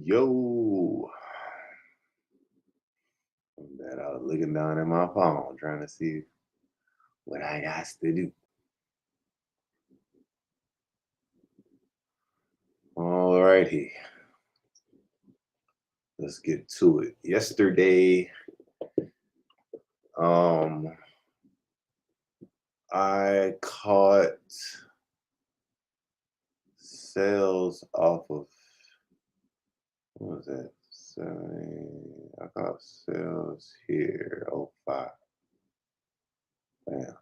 Yo, that I was looking down at my phone trying to see what I got to do. All righty, let's get to it. Yesterday, I caught sales off of what was that? I caught sales here. 05. Damn.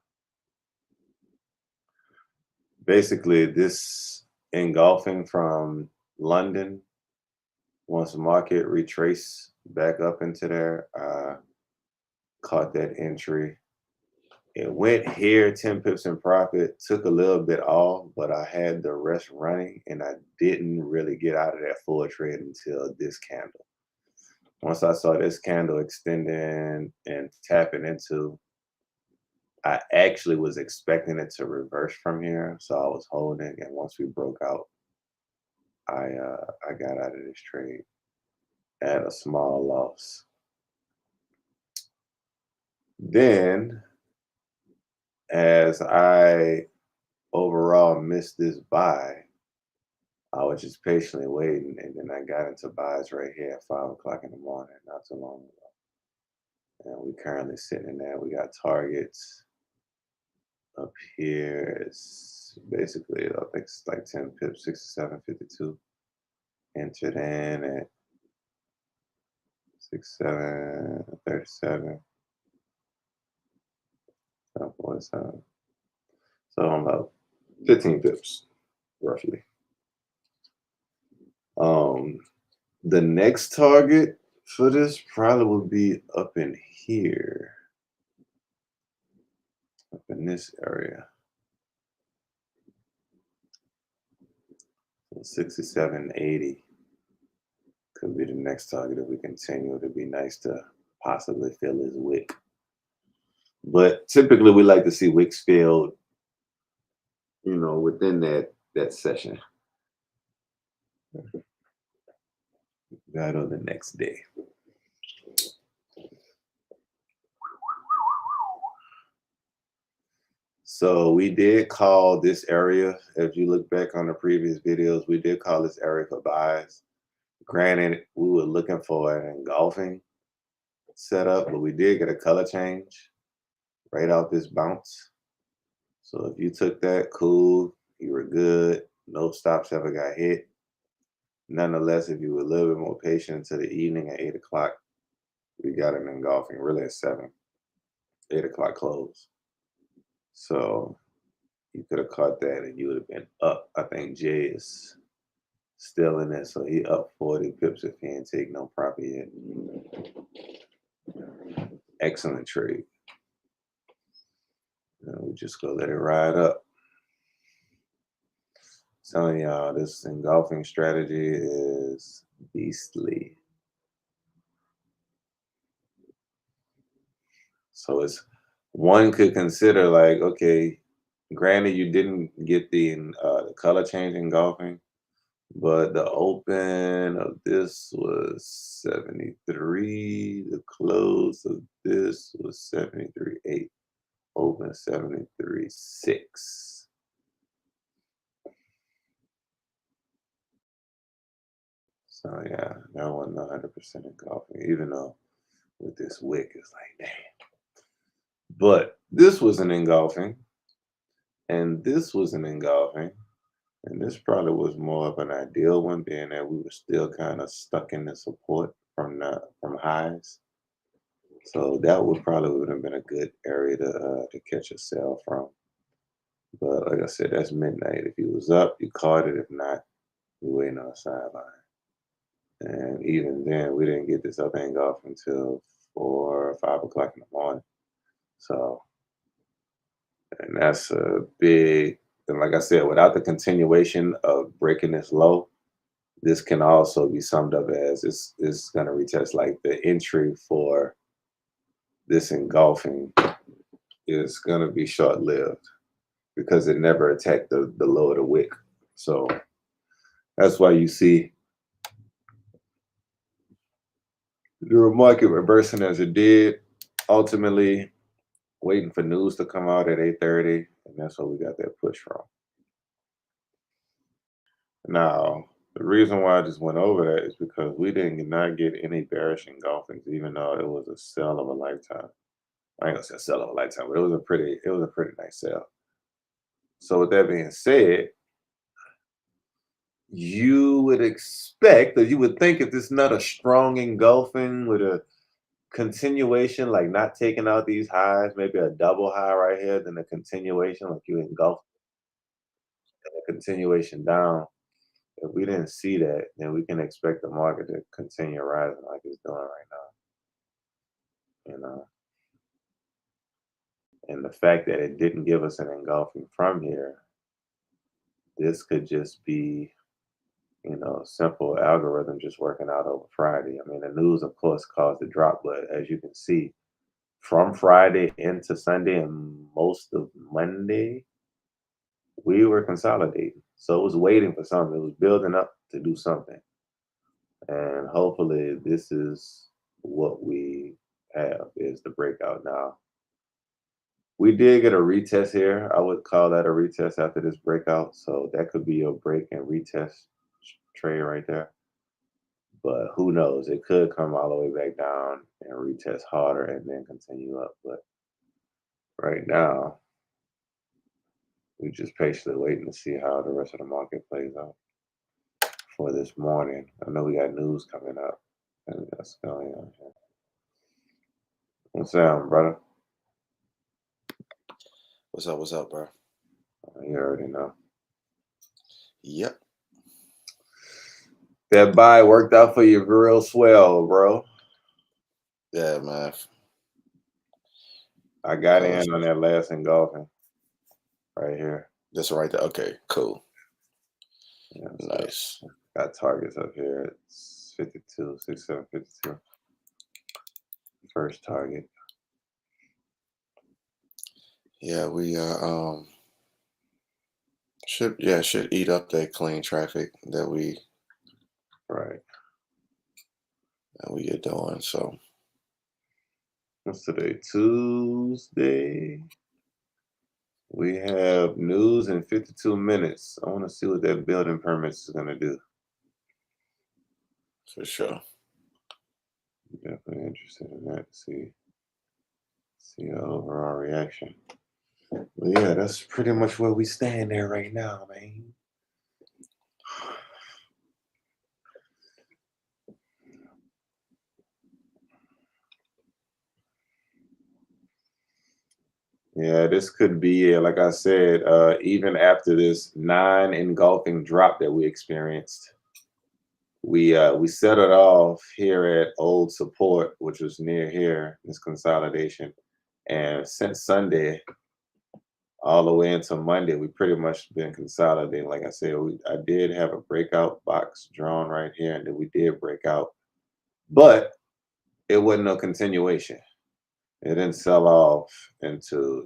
Basically, this engulfing from London. Once the market retraced back up into there, I caught that entry. It went here 10 pips in profit, took a little bit off, but I had the rest running and I didn't really get out of that full trade until this candle. Once I saw this candle extending and tapping into, I actually was expecting it to reverse from here. So I was holding, and once we broke out, I got out of this trade at a small loss. Then, as I overall missed this buy, I was just patiently waiting, and then I got into buys right here at 5 o'clock in the morning, not too long ago. And we currently sitting in there. We got targets up here. It's basically, I think it's like 10 pips, 67.52. Entered in at 67.37. 7.47. So I'm about 15 pips, roughly. The next target for this probably will be up in here, up in this area. So 67.80 could be the next target if we continue. It'd be nice to possibly fill his wick. But typically we like to see wicks filled, within that session. That on the next day. So we did call this area, if you look back on the previous videos, we did call this area for buys. Granted, we were looking for an engulfing setup, but we did get a color change right off this bounce. So if you took that, cool, you were good. No stops ever got hit. Nonetheless, if you were a little bit more patient until the evening at 8 o'clock, we got an engulfing really at 7, 8 o'clock close. So you could have caught that and you would have been up. I think Jay is still in it, so he up 40 pips if he ain't take no profit yet. Excellent trade. And we just go let it ride up. Telling y'all, this engulfing strategy is beastly. So it's one could consider like, okay, granted you didn't get the color change engulfing, but the open of this was 73. The close of this was 73.8. Open 73.6. So yeah, that wasn't 100% engulfing, even though with this wick it's like, damn. But this was an engulfing, and this was an engulfing, and this probably was more of an ideal one, being that we were still kind of stuck in the support from highs. So that would have been a good area to catch a sell from. But like I said, that's midnight. If you was up, you caught it. If not, you're waiting on the sideline. And even then, we didn't get this other engulf until 4 or 5 o'clock in the morning. So, and that's a big, and like I said, without the continuation of breaking this low, this can also be summed up as it's going to retest like the entry for this engulfing is going to be short-lived because it never attacked the low of the wick. So that's why you see The market reversing as it did, ultimately waiting for news to come out at 8:30, and that's what we got that push from. Now, the reason why I just went over that is because we did not get any bearish engulfings, even though it was a sell of a lifetime. I ain't gonna say a sell of a lifetime, but it was a pretty nice sell. So with that being said, you would expect, or you would think, if this not a strong engulfing with a continuation, like not taking out these highs, maybe a double high right here, then a continuation, like you engulf and a continuation down. If we didn't see that, then we can expect the market to continue rising like it's doing right now. And the fact that it didn't give us an engulfing from here, this could just be, simple algorithm just working out over Friday. I mean, the news, of course, caused the drop, but as you can see, from Friday into Sunday and most of Monday, we were consolidating. So it was waiting for something. It was building up to do something. And hopefully this is what we have, is the breakout now. We did get a retest here. I would call that a retest after this breakout. So that could be a break and retest trade right there. But who knows? It could come all the way back down and retest harder and then continue up. But right now, we're just patiently waiting to see how the rest of the market plays out for this morning. I know we got news coming up, and that's going on here. What's up, brother? What's up, bro? You already know. Yep. That buy worked out for you real swell, bro. Yeah, man. I got in on that last engulfing right here. That's right there. Okay, cool. Yeah, nice. Got targets up here. It's 52, 67, 52. First target. Yeah, we should eat up that clean traffic that we are doing. So what's today? Tuesday. We have news in 52 minutes. I want to see what that building permits is going to do. For sure. Definitely interested in that. See the overall reaction. But yeah, that's pretty much where we stand there right now, man. Yeah, this could be, like I said, even after this 9 engulfing drop that we experienced, we settled off here at old support, which was near here, this consolidation. And since Sunday, all the way into Monday, we pretty much been consolidating. Like I said, I did have a breakout box drawn right here, and then we did break out, but it wasn't no continuation. It didn't sell off into,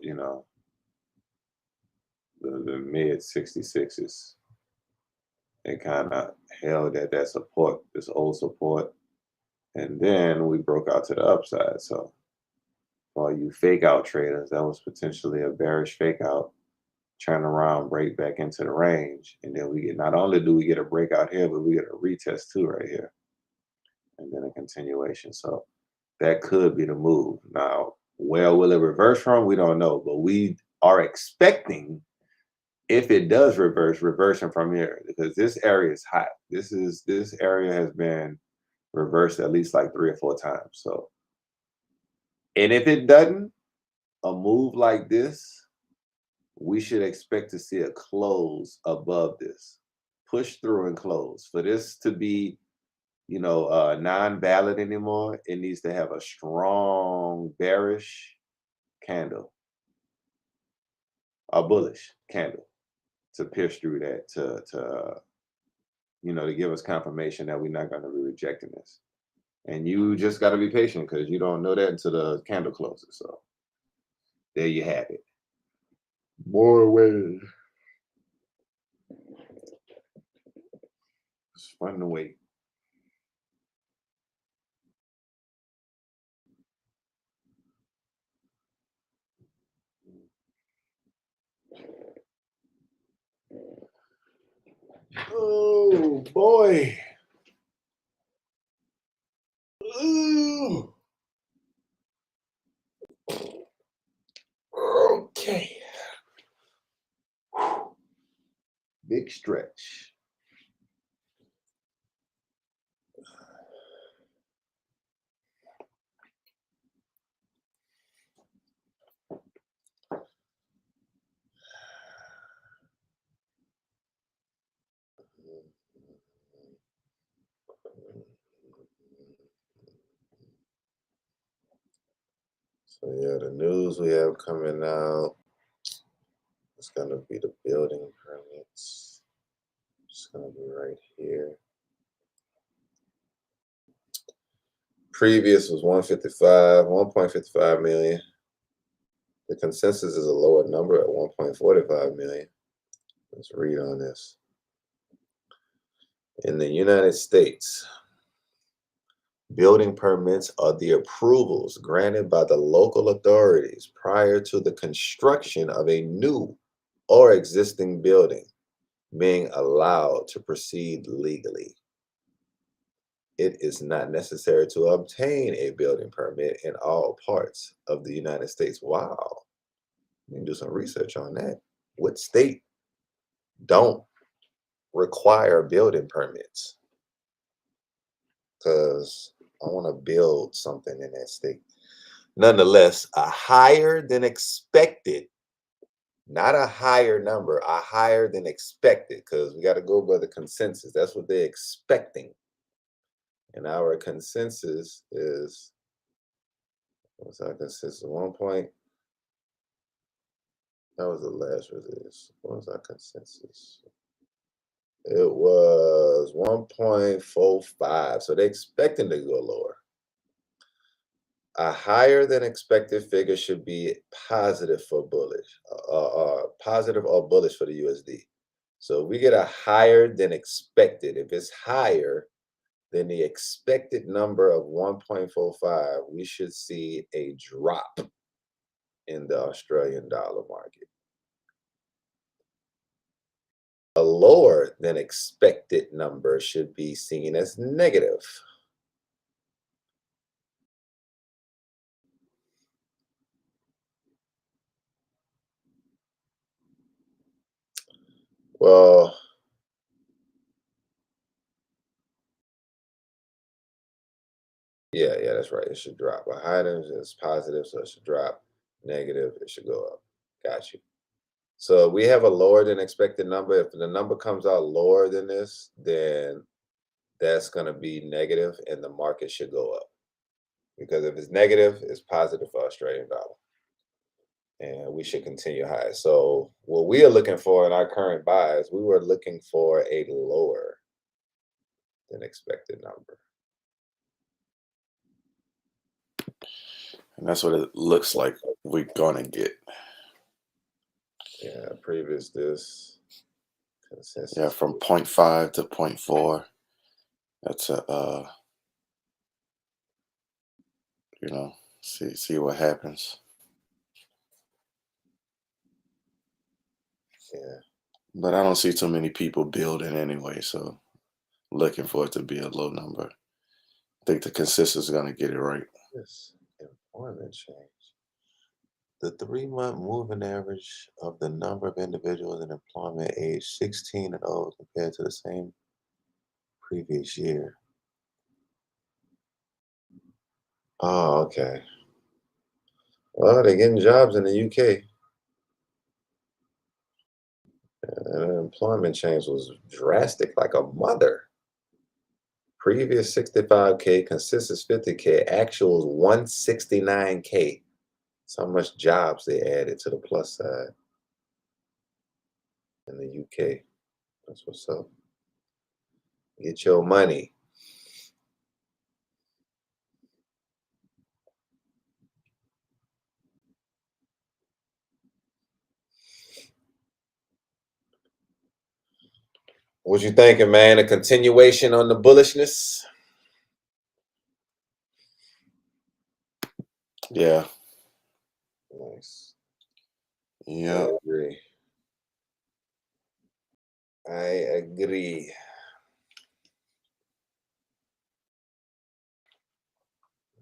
the mid 66s. It kind of held at that support, this old support, and then we broke out to the upside. So for you fake out traders, that was potentially a bearish fake out, turn around, break back into the range, and then we get, not only do we get a breakout here, but we get a retest too right here, and then a continuation. So that could be the move. Now, where will it reverse from? We don't know, but we are expecting, if it does reversing from here, because this area is hot. This area has been reversed at least like 3 or 4 times. So, and if it doesn't, a move like this, we should expect to see a close above this, push through and close. For this to be, non-valid anymore, it needs to have a strong bearish candle, a bullish candle, to pierce through that, to give us confirmation that we're not going to be rejecting this. And you just got to be patient, because you don't know that until the candle closes. So there you have it. More ways. It's fun to wait. Oh boy. Ooh. Okay. Big stretch. So yeah, the news we have coming out, it's gonna be the building permits. It's gonna be right here. Previous was 155, 1.55 million. The consensus is a lower number at 1.45 million. Let's read on this. In the United States, building permits are the approvals granted by the local authorities prior to the construction of a new or existing building being allowed to proceed legally. It is not necessary to obtain a building permit in all parts of the United States. Wow. You can do some research on that. What state don't require building permits? Because I want to build something in that state. Nonetheless, a higher than expected, not a higher number, a higher than expected, because we got to go by the consensus. That's what they're expecting. And our consensus is, what's our consensus? 1 point. That was the last release. What was our consensus? It was 1.45. So they're expecting to go lower. A higher than expected figure should be positive for bullish, positive or bullish for the USD. So we get a higher than expected. If it's higher than the expected number of 1.45, we should see a drop in the Australian dollar market. A lower than expected number should be seen as negative. Well, yeah, that's right. It should drop. A high is positive, so it should drop. Negative, it should go up. Got you. So we have a lower than expected number. If the number comes out lower than this, then that's going to be negative and the market should go up. Because if it's negative, it's positive for Australian dollar. And we should continue high. So what we are looking for in our current buys, we were looking for a lower than expected number. And that's what it looks like we're gonna get. Yeah, previous this consensus. Yeah, from 0.5 to 0.4. That's a you know, see what happens. Yeah. But I don't see too many people building anyway, so looking for it to be a low number. I think the consensus is gonna get it right. Yes, employment change. The 3-month moving average of the number of individuals in employment age 16 and old compared to the same previous year. Oh, okay. Well, they're getting jobs in the UK. And the employment change was drastic, like a mother. Previous 65K, consensus 50K, actuals 169K. That's how much jobs they added to the plus side in the UK. That's what's up. Get your money. What you thinking, man? A continuation on the bullishness? Yeah. Nice. Yeah. I agree. I agree.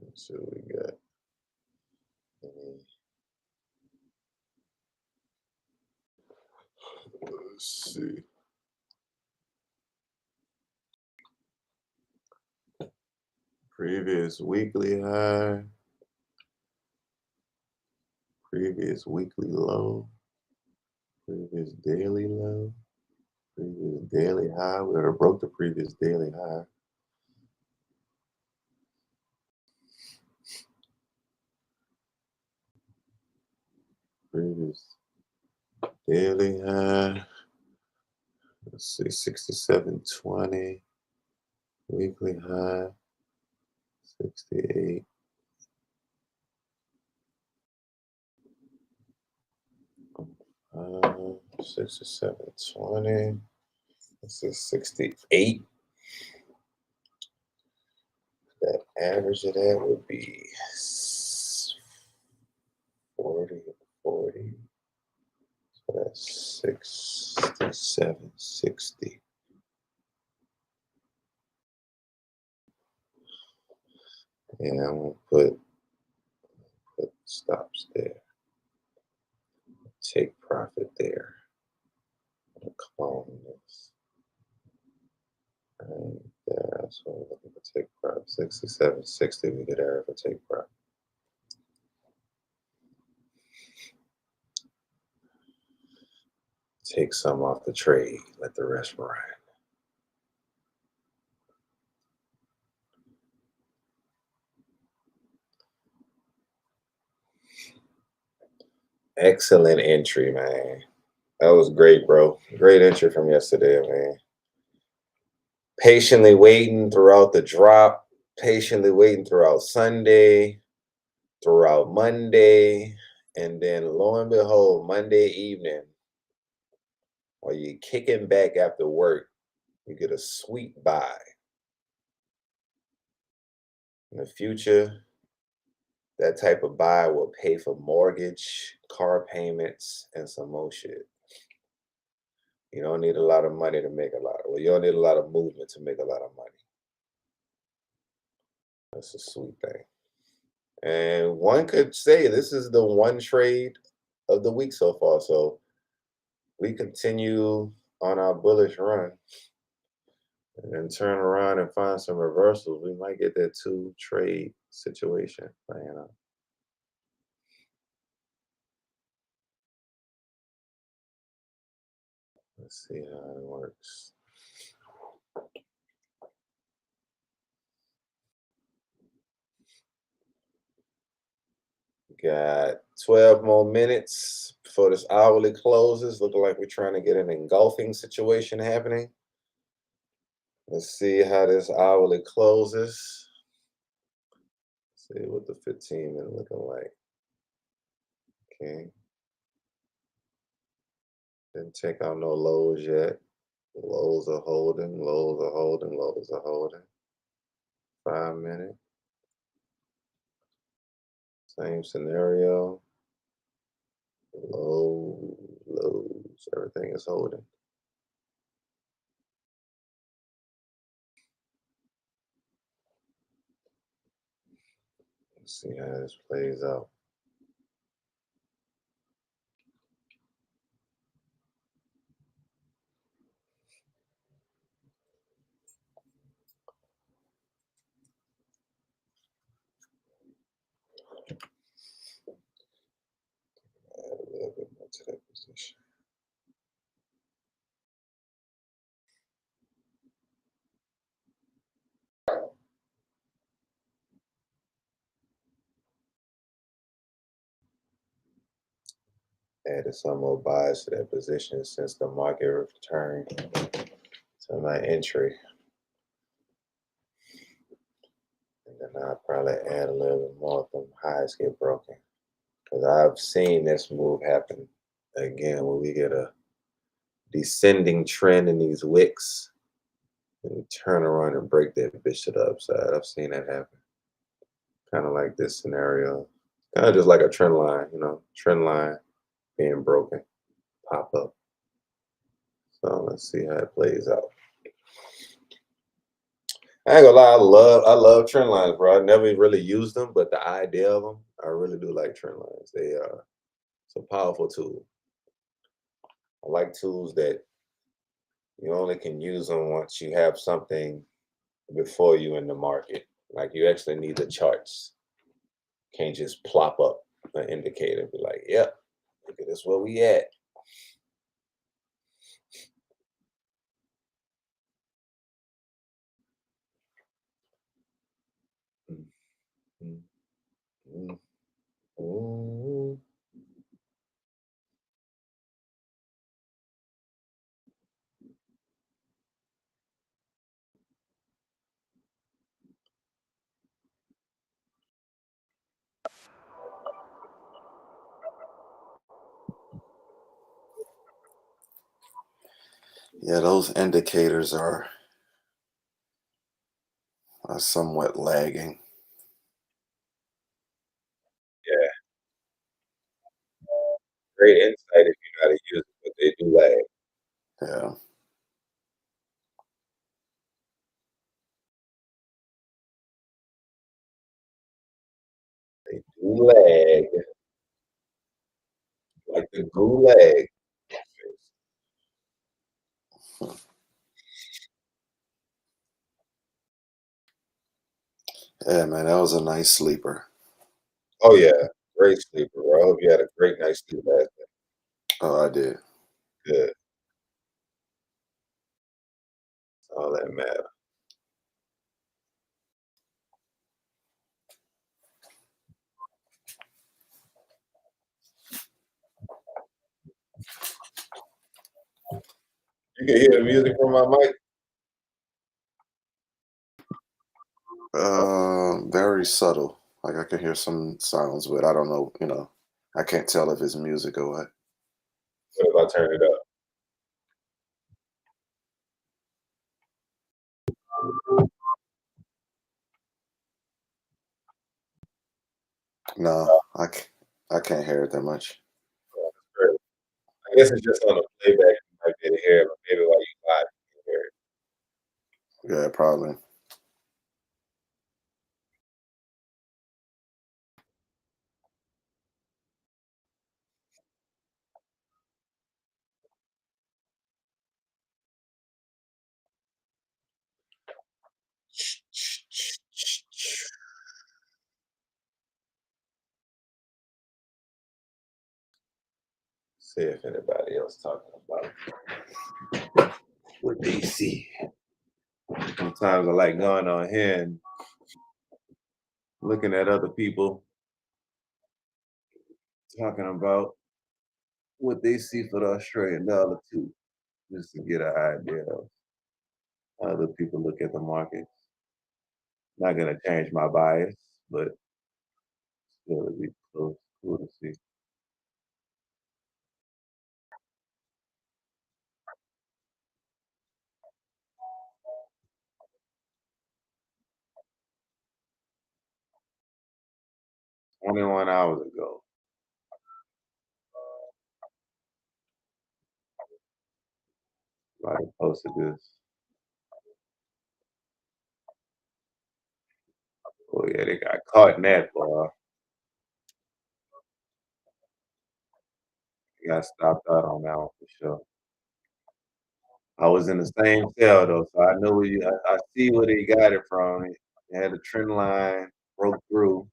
Let's see what we got. Let's see. Previous weekly high. Previous weekly low. Previous daily low. Previous daily high. We already broke the previous daily high. Previous daily high. Let's see, 67.20. Weekly high, 68. Uh, 67.20. This is 68. That average of that would be 40. So that's 67.60. And I'm gonna put stops there. Take profit there. I'm gonna clone this. Right there. So we're looking for take profit. 67.60. We get error for take profit. Take some off the trade. Let the rest ride. Excellent entry, man. That was great, bro. Great entry from yesterday, man. Patiently waiting throughout the drop, patiently waiting throughout Sunday, throughout Monday, and then lo and behold, Monday evening, while you're kicking back after work, you get a sweet buy. In the future, that type of buy will pay for mortgage, car payments, and some more shit. You don't need a lot of money to make a lot of, well, you don't need a lot of movement to make a lot of money. That's a sweet thing. And one could say this is the one trade of the week so far. So we continue on our bullish run and then turn around and find some reversals. We might get that 2-trade situation playing out. Let's see how it works. Got 12 more minutes before this hourly closes. Looking like we're trying to get an engulfing situation happening. Let's see how this hourly closes. See what the 15-minute looking like. Okay. Didn't take out no lows yet. Lows are holding, lows are holding, lows are holding. 5-minute. Same scenario. Lows, lows. Everything is holding. Let's see how this plays out. Add a little bit more to that position. Added some more buys to that position since the market returned to my entry. And then I'll probably add a little bit more if them highs get broken. Because I've seen this move happen again when we get a descending trend in these wicks and turn around and break that bitch to the upside. I've seen that happen. Kind of like this scenario. Kind of just like a trend line, you know, trend line being broken, pop up. So let's see how it plays out. I ain't gonna lie, I love trend lines, bro. I never really used them, but the idea of them, I really do like trend lines. They are it's a powerful tool. I like tools that you only can use them once you have something before you in the market. Like you actually need the charts. Can't just plop up an indicator and be like, yep, look at this where we at. Mm, mm, mm, mm. Yeah, those indicators are somewhat lagging. Yeah, great insight if you know how to use it, but they do lag. Yeah. They do lag like the gulag. Yeah, man, that was a nice sleeper. Oh yeah, great sleeper, bro. I hope you had a great night's sleep last night. Oh, I did. Good. All that matter. You can hear the music from my mic. Very subtle. Like I can hear some sounds, but I don't know, I can't tell if it's music or what. What if I turn it up? No, I can't hear it that much. Oh, that's great. I guess it's just on the playback. You might be able to hear it, but maybe while you live, you can hear it. Yeah, probably. 'See if anybody else talking about what they see. Sometimes I like going on here and looking at other people talking about what they see for the Australian dollar too, just to get an idea of how other people look at the market. Not gonna change my bias, but still it'd be close, cool to see. 21 hours ago, somebody posted this. Oh yeah, they got caught in that, boy. They got stopped out on that one for sure. I was in the same cell though, so I know where I see where they got it from. They had a trend line, broke through,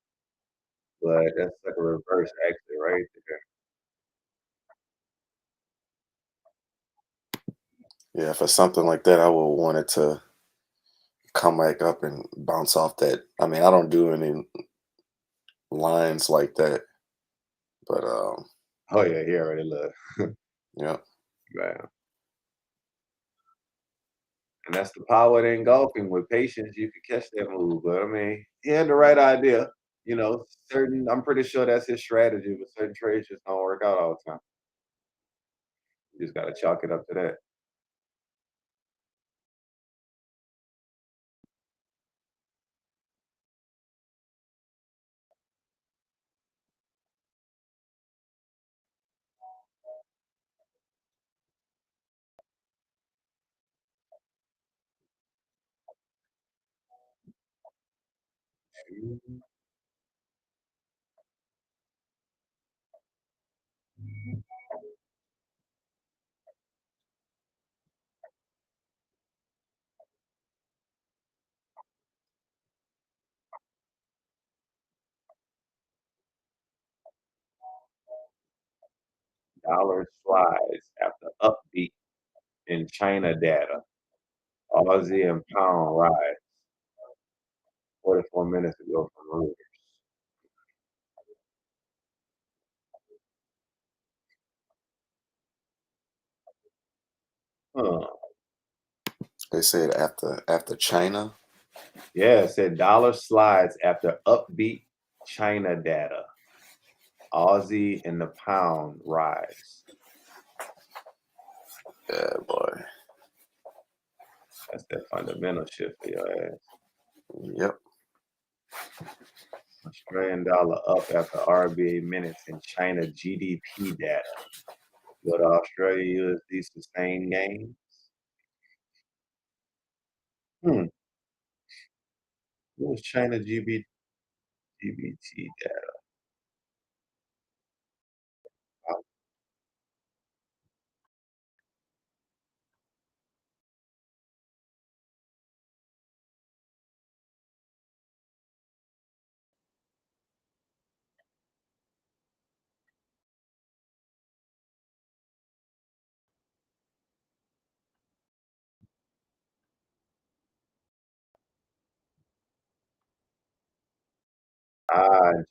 but that's like a reverse exit right there. Yeah, for something like that, I would want it to come back up and bounce off that. I mean, I don't do any lines like that, but Oh yeah, he already look. yeah, Man. And that's the power of engulfing. With patience, you can catch that move. But I mean, he had the right idea. Certain I'm pretty sure that's his strategy, but certain trades just don't work out all the time. You just gotta chalk it up to that. Dollar slides after upbeat in China data. Aussie and pound rise 44 minutes ago from Reuters. Huh. They said after China. Yeah, it said dollar slides after upbeat China data. Aussie and the pound rise. Yeah, boy. That's that fundamental shift for your ass. Yep. Australian dollar up after RBA minutes and China GDP data. Will the Australia USD sustain gains? What was China GBT data?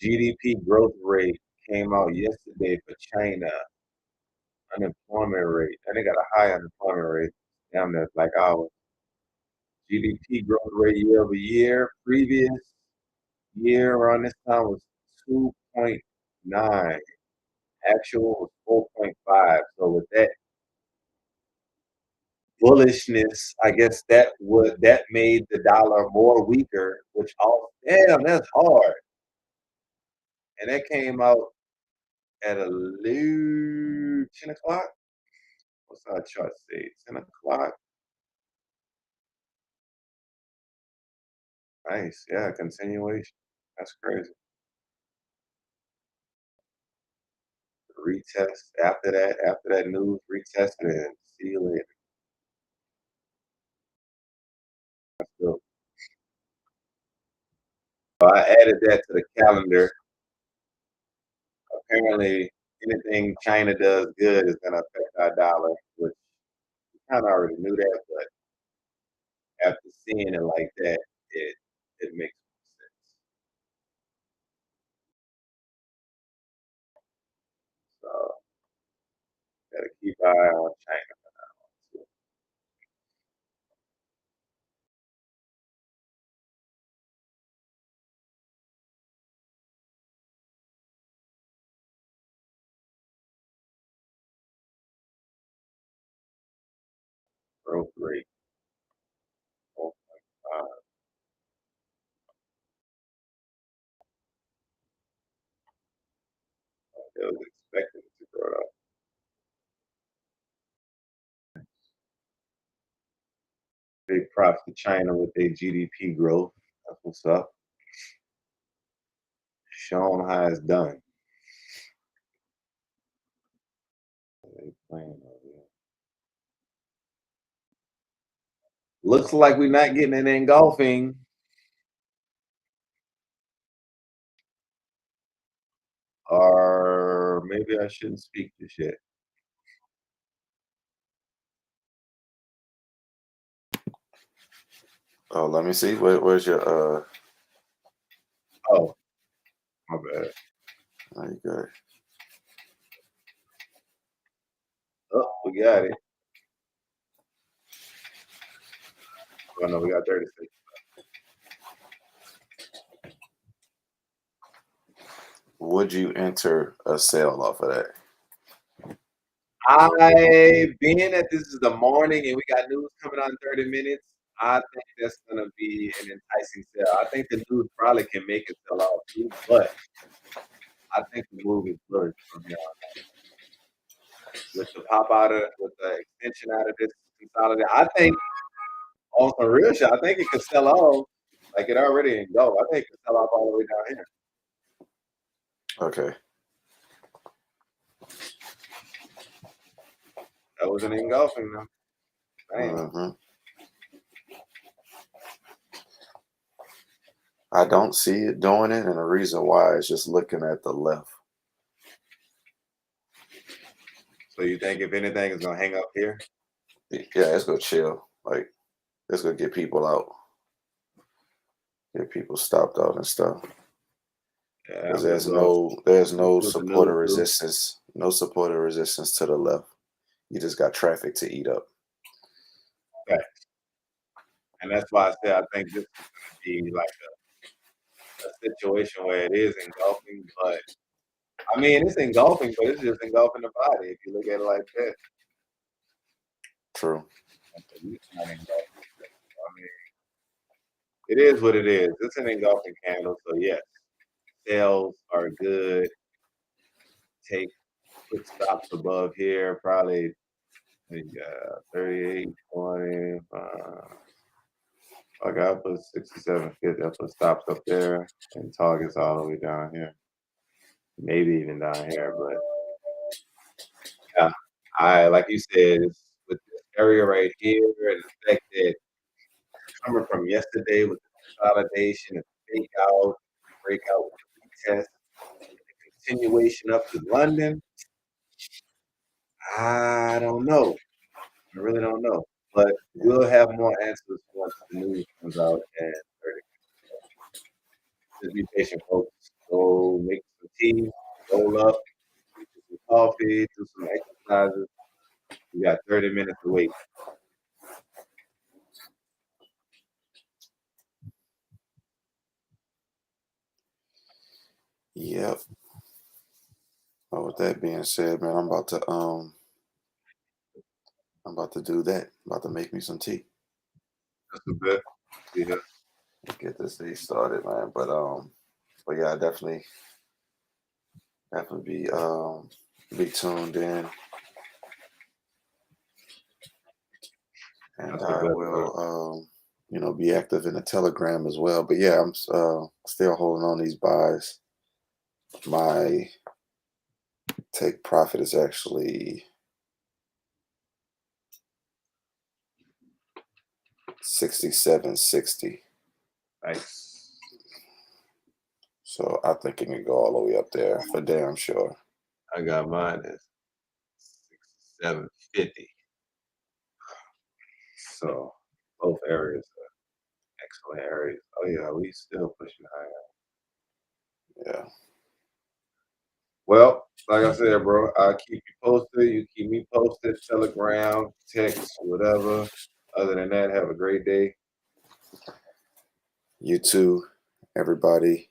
GDP growth rate came out yesterday for China. Unemployment rate. And they got a high unemployment rate. Damn, that's like our GDP growth rate year over year. Previous year around this time was 2.9. Actual was 4.5. So with that bullishness, I guess that made the dollar more weaker, which damn, that's hard. And that came out at a low 10 o'clock. What's our chart say? 10 o'clock. Nice. Yeah, continuation. That's crazy. Retest after that news, retested it and see you later. So I added that to the calendar. Apparently, anything China does good is going to affect our dollar, which we kind of already knew that, but after seeing it like that, it makes sense. So, gotta keep an eye on China for now. Growth rate 4.5. It was expected to grow up. Big props to China with their GDP growth. That's what's up. Show them how it's done. They playing over here. Looks like we're not getting an engulfing. Or maybe I shouldn't speak this yet. Oh, let me see. Where's your Oh, my bad. Oh, you good. Oh, we got it. Oh no, we got 36. Would you enter a sale off of that? Being that this is the morning and we got news coming out in 30 minutes, I think that's gonna be an enticing sell. I think the news probably can make it sell off too, but I think the move is blurred from here on out. With the extension out of this consolidated. I think on some real shit, I think it could sell off. Like it already engulfed. I think it fell off all the way down here. Okay. That was an engulfing though. Mm-hmm. I don't see it doing it, and the reason why is just looking at the left. So you think if anything is gonna hang up here? Yeah, it's gonna chill. Like it's gonna get people out, get people stopped out and stuff. Yeah, Because I'm just there's no with the support or news too. resistance, no support or resistance to the left. You just got traffic to eat up. Okay. And that's why I said I think this is gonna be like a situation where it is engulfing, but I mean it's engulfing, but it's just engulfing the body if you look at it like that. True. It's not engulfing. I mean, it is what it is. It's an engulfing candle, so yes, sales are good. Take quick stops above here, probably 38, 20. Okay, I put 67.50. I put stops up there and targets all the way down here. Maybe even down here, but yeah, I like you said, it's with this area right here and the fact that coming from yesterday with the consolidation and fake out, breakout with the retest, the continuation up to London, I don't know. I really don't know. But we'll have more answers once the news comes out and just be patient, folks. Go make some tea, roll up, get you some coffee, do some exercises. You got 30 minutes to wait. Yep. Well, with that being said, man, I'm about to do that. I'm about to make me some tea. Just a bit. Yeah. Get this day started, man. But yeah, I definitely be tuned in. And That's the I best, bro. will be active in the Telegram as well. But yeah, I'm still holding on these buys. My take profit is actually 67.60. Nice. So I think it can go all the way up there for damn sure. I got mine at 67.50. So both areas are excellent areas. Oh yeah, we still pushing higher. Yeah. Well, like I said, bro, I'll keep you posted. You keep me posted. Telegram, text, whatever. Other than that, have a great day. You too, everybody.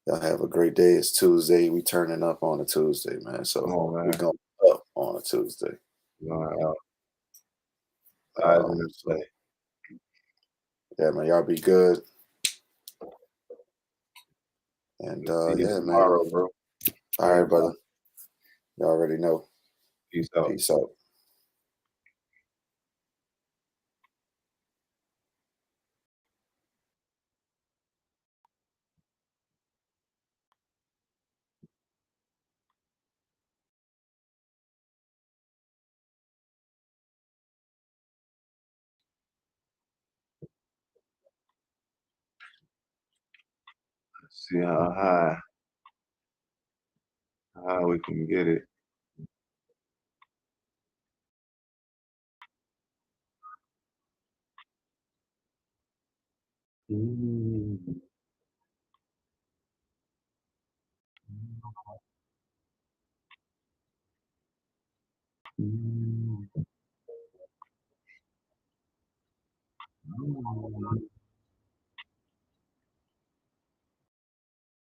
Y'all have a great day. It's Tuesday. We turning up on a Tuesday, man. So Come on, man. we going up on a Tuesday. Eyes in the play. Yeah, man. Y'all be good. And See you yeah, tomorrow, man. bro. All right, brother. You already know. Peace out. Peace out. See how high we can get it. Mm. Mm.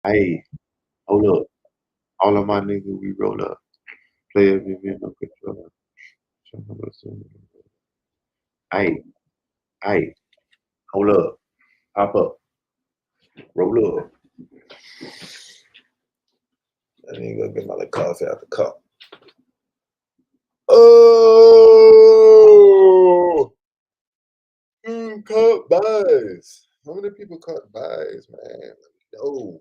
Hey, hold up. All of my niggas, we roll up. Player, no controller. Hey, hold up. Pop up. Roll up. I need to go get my little coffee out the cup. Oh! Cup buys. How many people caught buys, man? Let me know.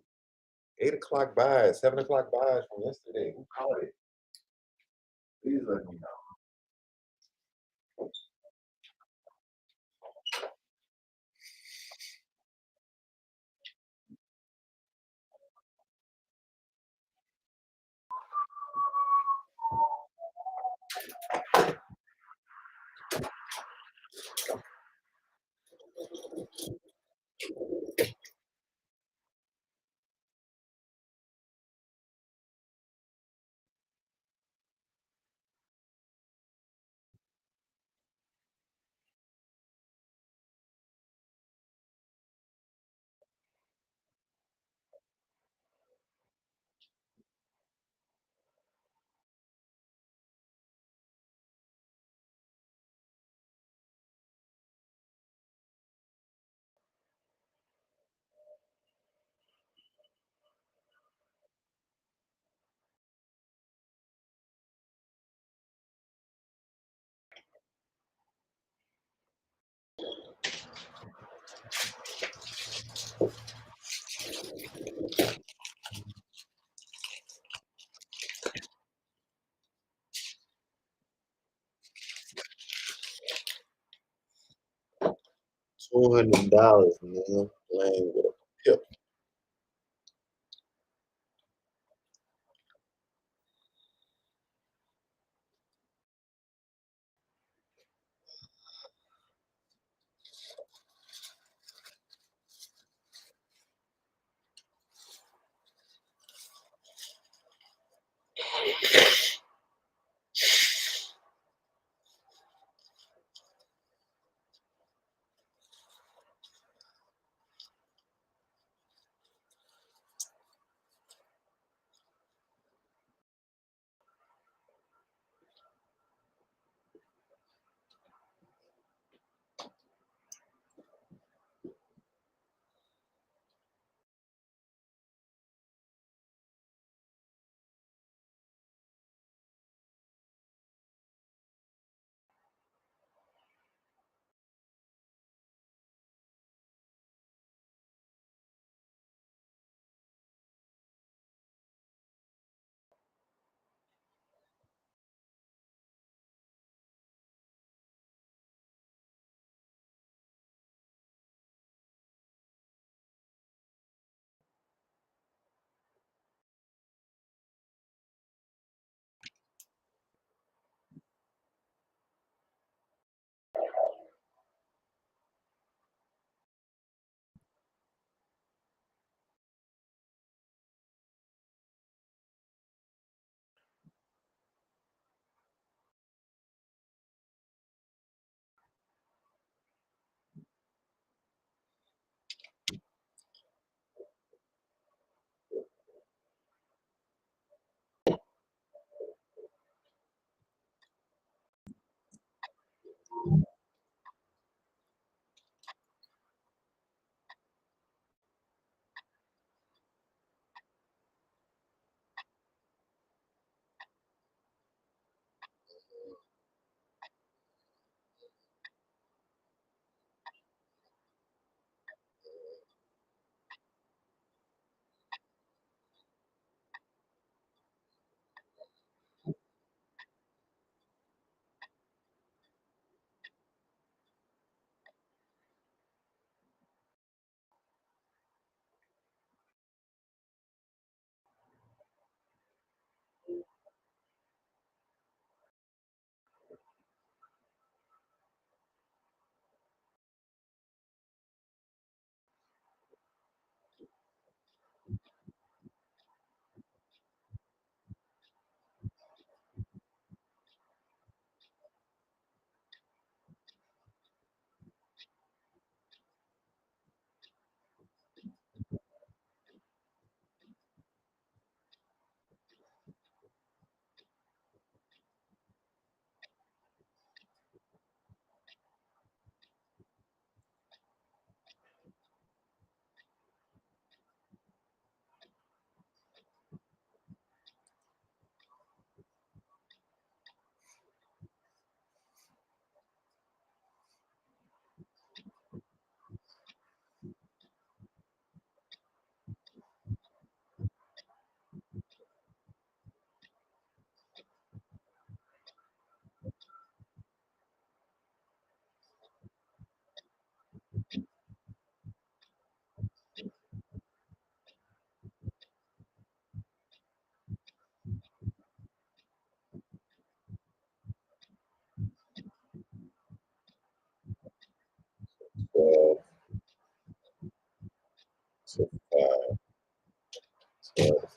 8 o'clock buys, 7 o'clock buys from yesterday. Who caught it? Please let me know. $200, man. Playing with a pip.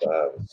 $5.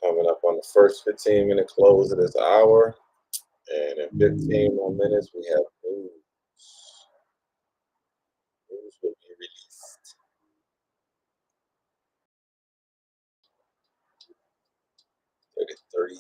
Coming up on the first 15-minute close of this hour. And in 15 more minutes, we have news. News will be released. 30.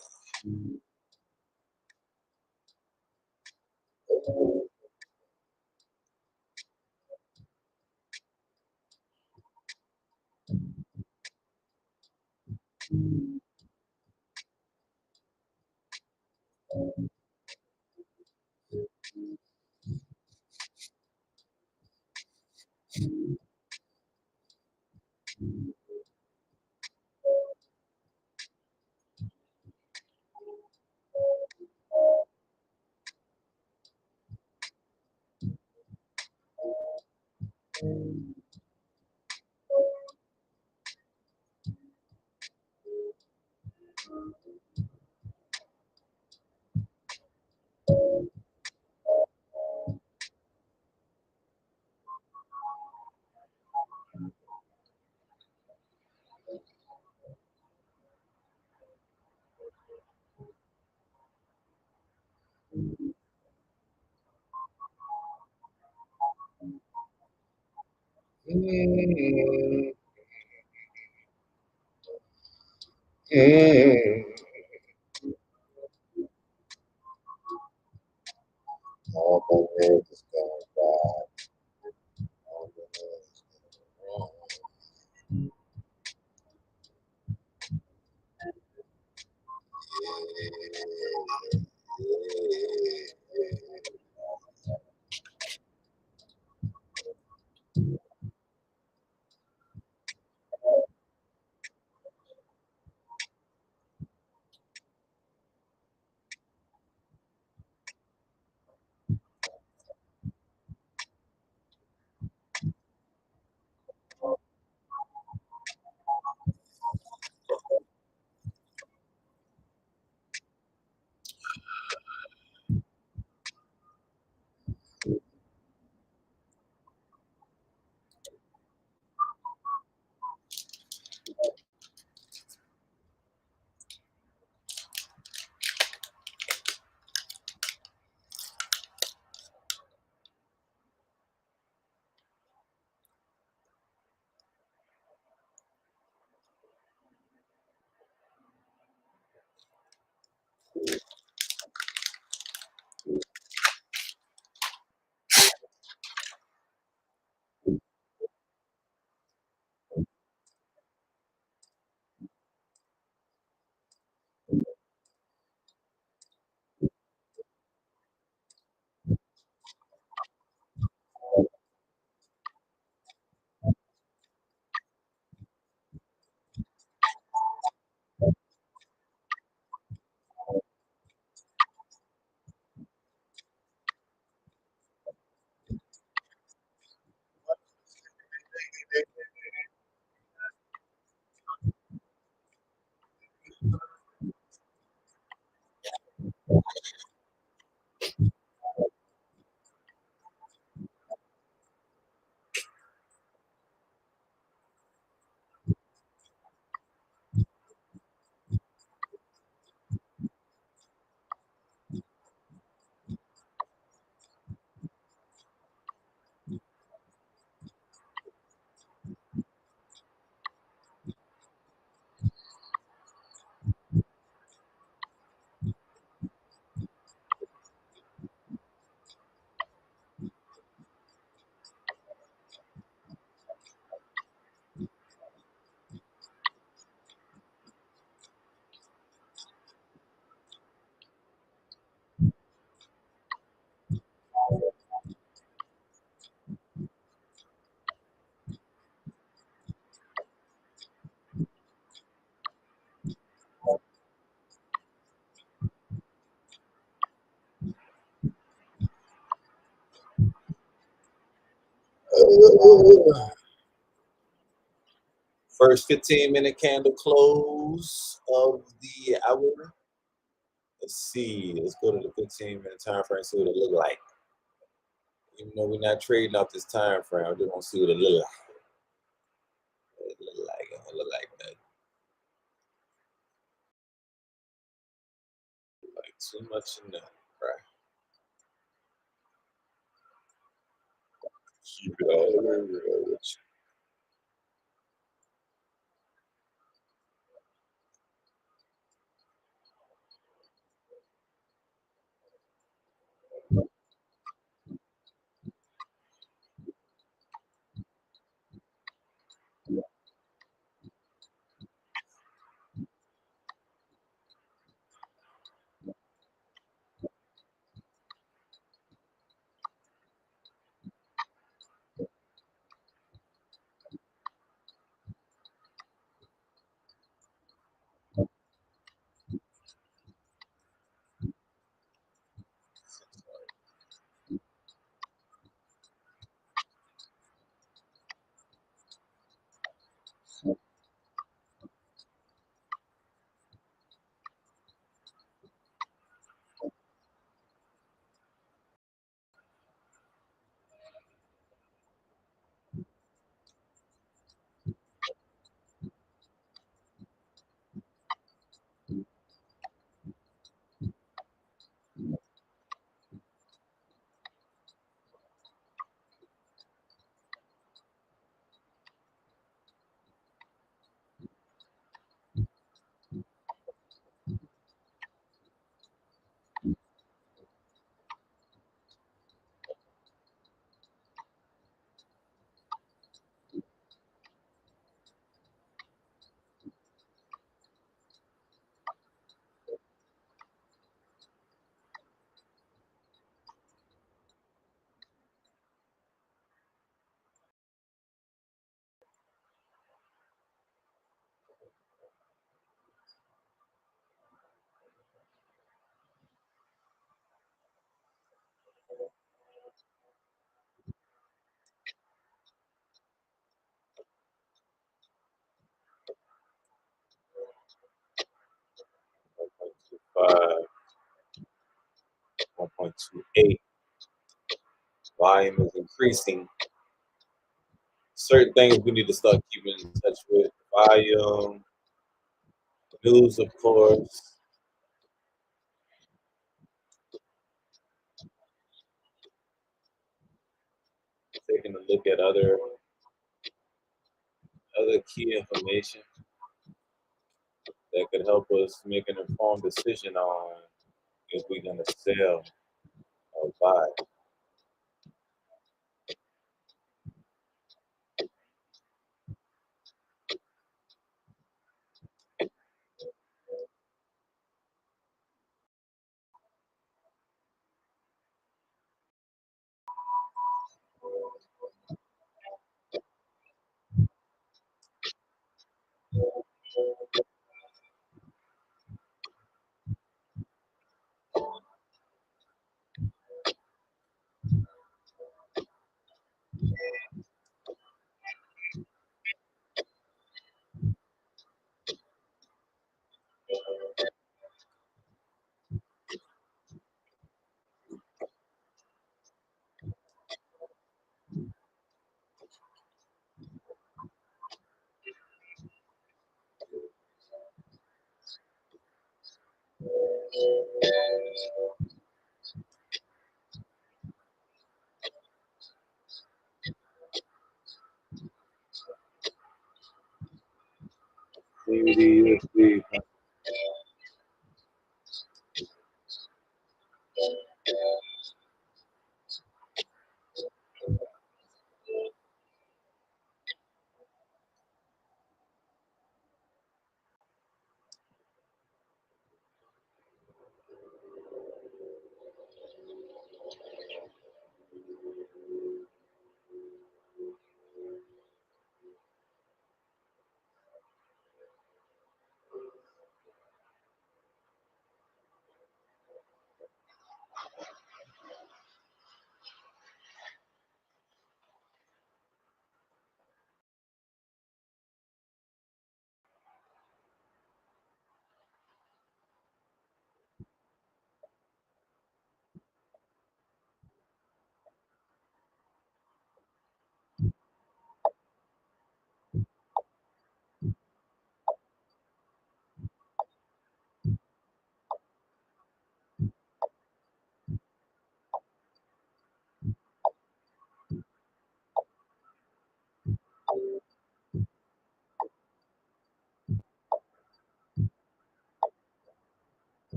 All the way is going back. All the way is going wrong. First 15-minute candle close of the hour. Let's see. Let's go to the 15-minute time frame, see what it look like. Even though we're not trading off this time frame, I just want to see what it look like. It look like it don't look like nothing. Like too much of nothing, right? Keep it all real with you. $1.25, 1.28. Volume is increasing. Certain things we need to start keeping in touch with. Volume, news, of course. Taking a look at other key information that could help us make an informed decision on if we're going to sell or buy. USD.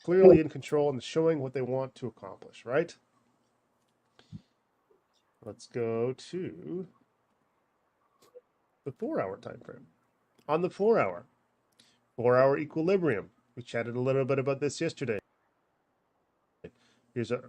Clearly in control and showing what they want to accomplish, right? Let's go to the 4-hour time frame. On the 4-hour equilibrium. We chatted a little bit about this yesterday. Here's our,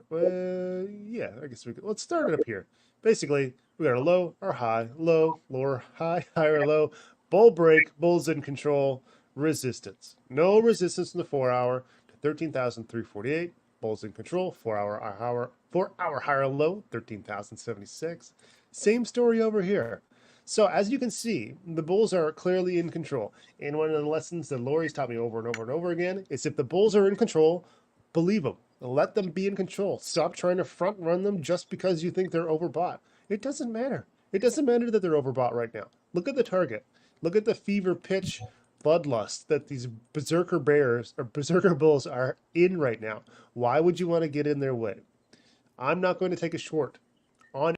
yeah, I guess we could, let's start it up here. Basically, we got a low, our high, low, lower, high, higher, low, bull break, bulls in control, resistance. No resistance in the 4-hour to 13,348. Bulls in control, 4-hour higher low, 13,076. Same story over here. So as you can see, the bulls are clearly in control. And one of the lessons that Lori's taught me over and over and over again is if the bulls are in control, believe them. Let them be in control. Stop trying to front run them just because you think they're overbought. It doesn't matter. It doesn't matter that they're overbought right now. Look at the target. Look at the fever pitch bloodlust that these berserker bears or berserker bulls are in right now. Why would you want to get in their way? I'm not going to take a short on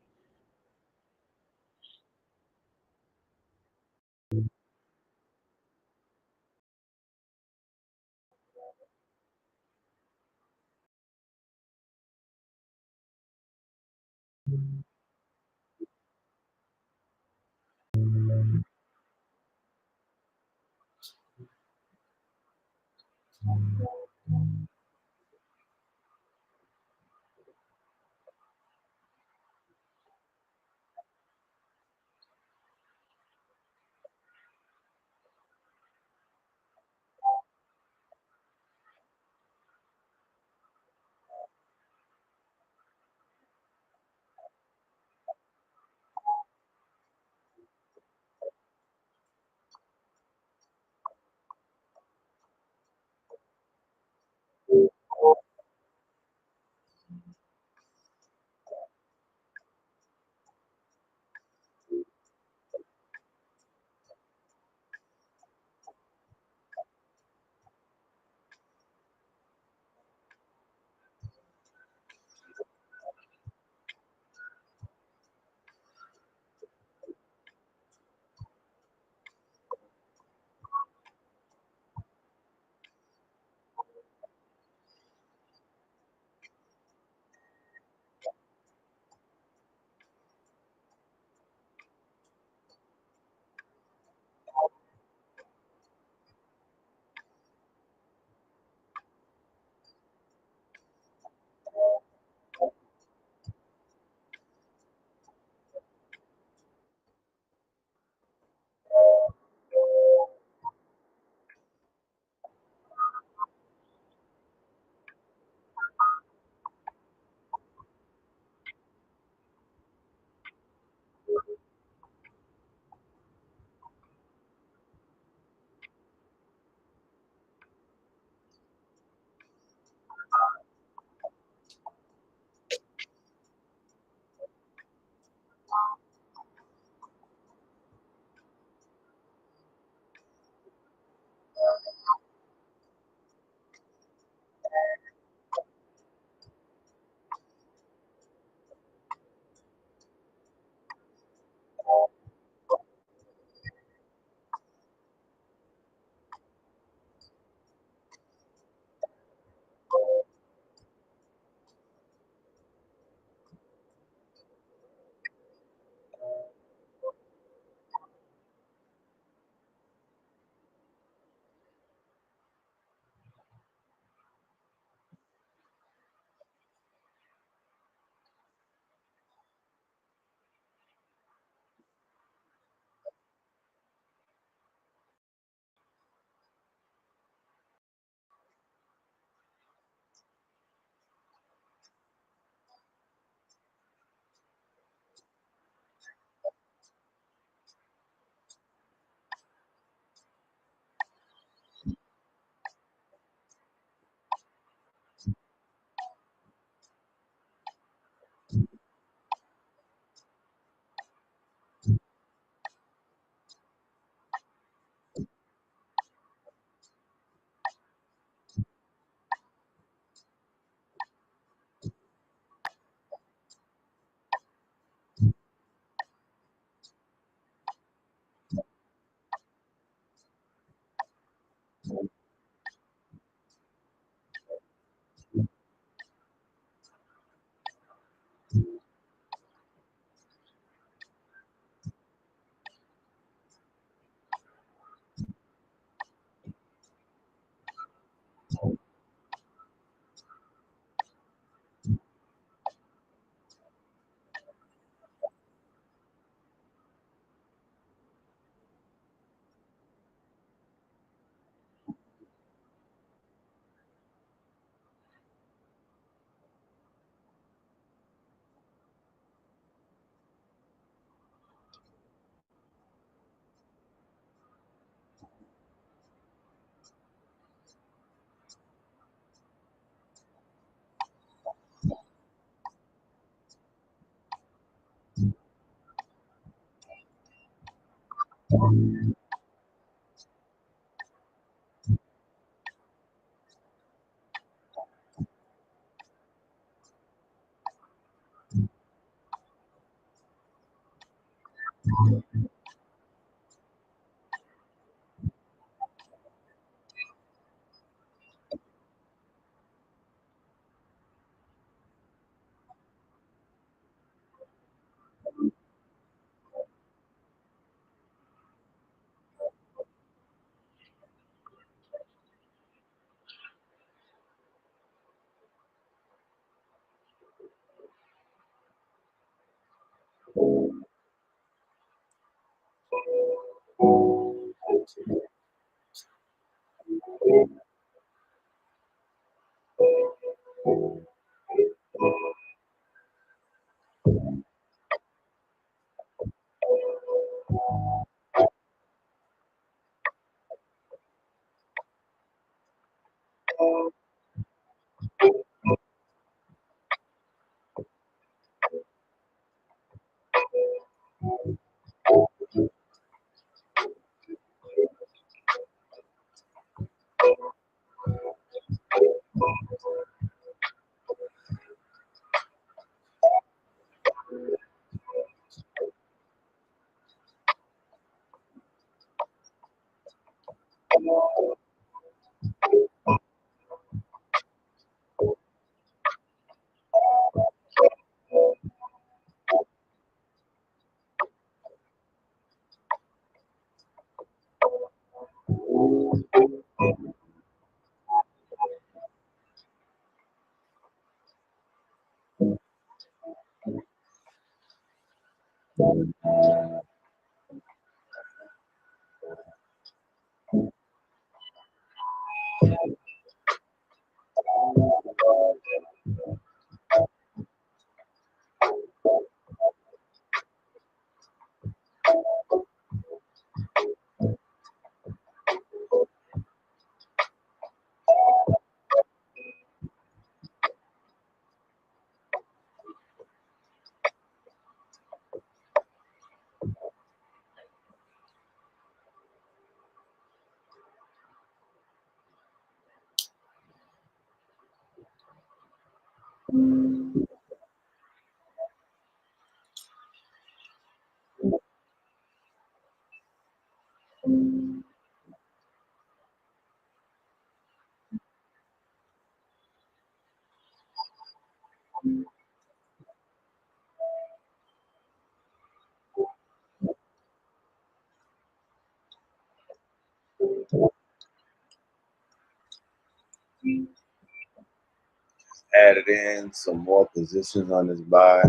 Added in some more positions on this buy.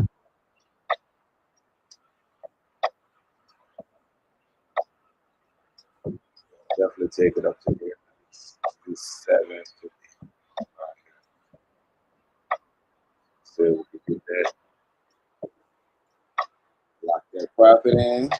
Definitely take it up to here. It's 750. So we can get that. Lock that profit in.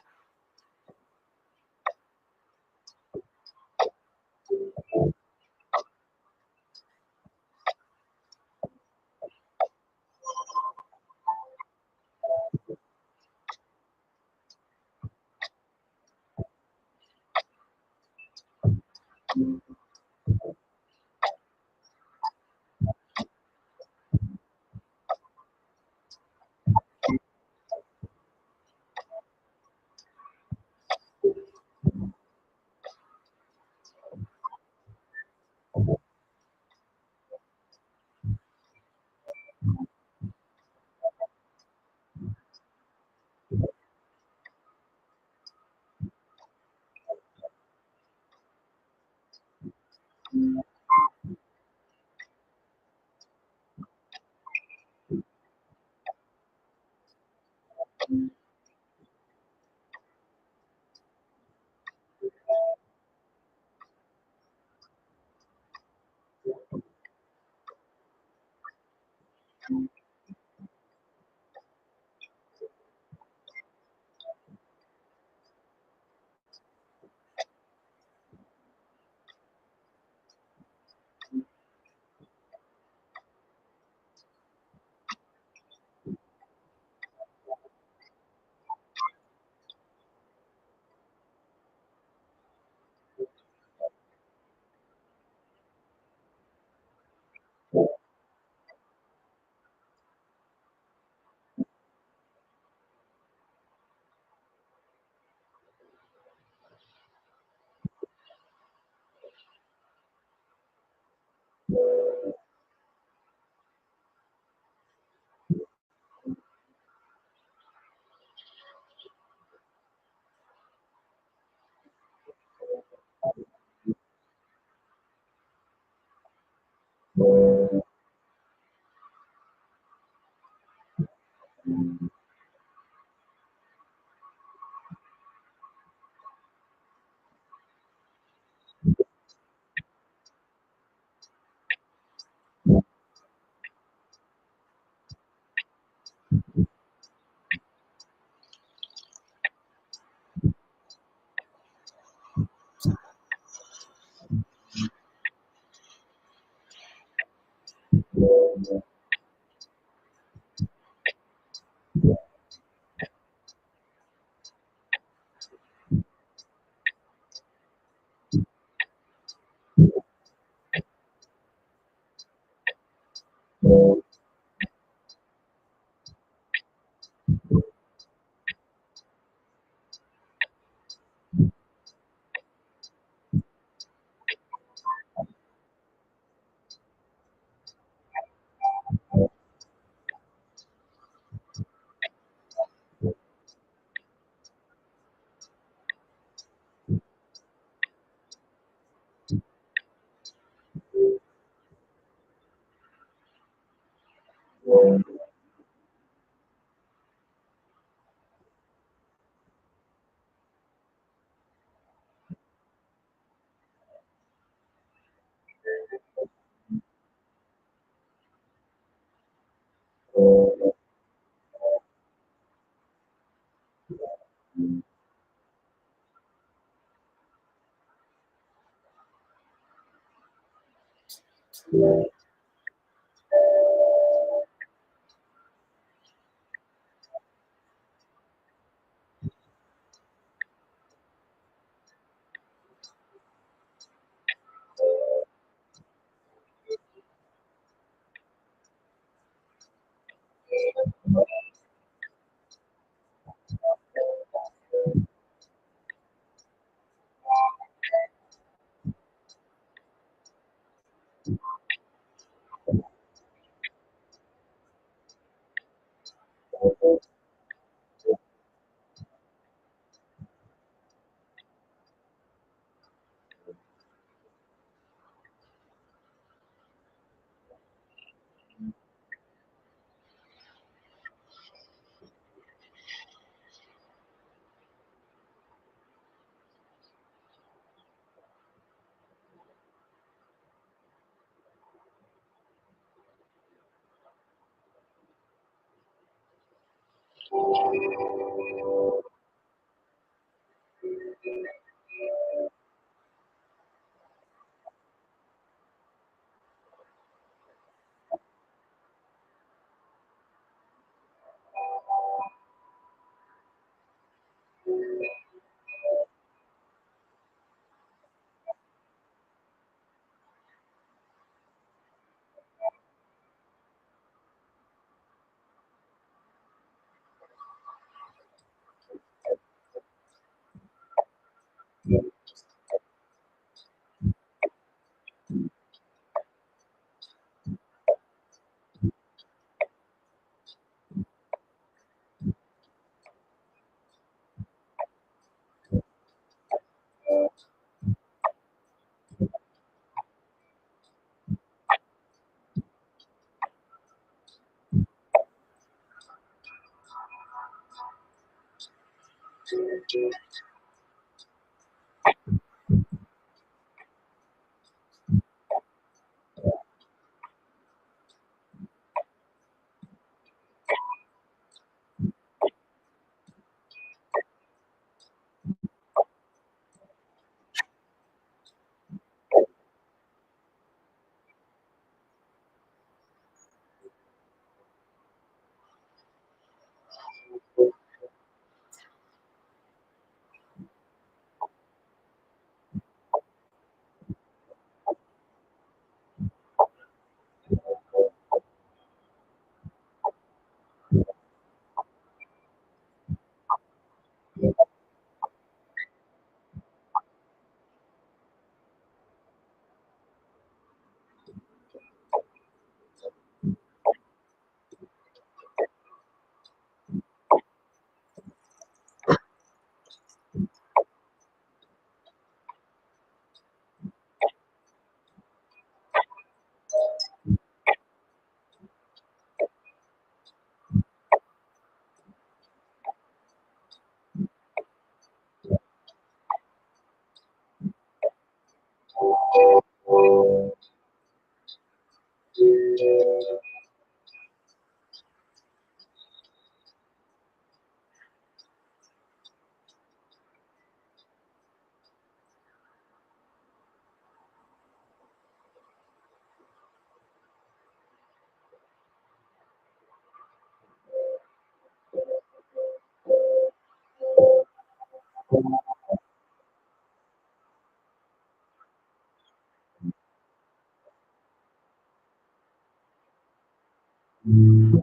Rejection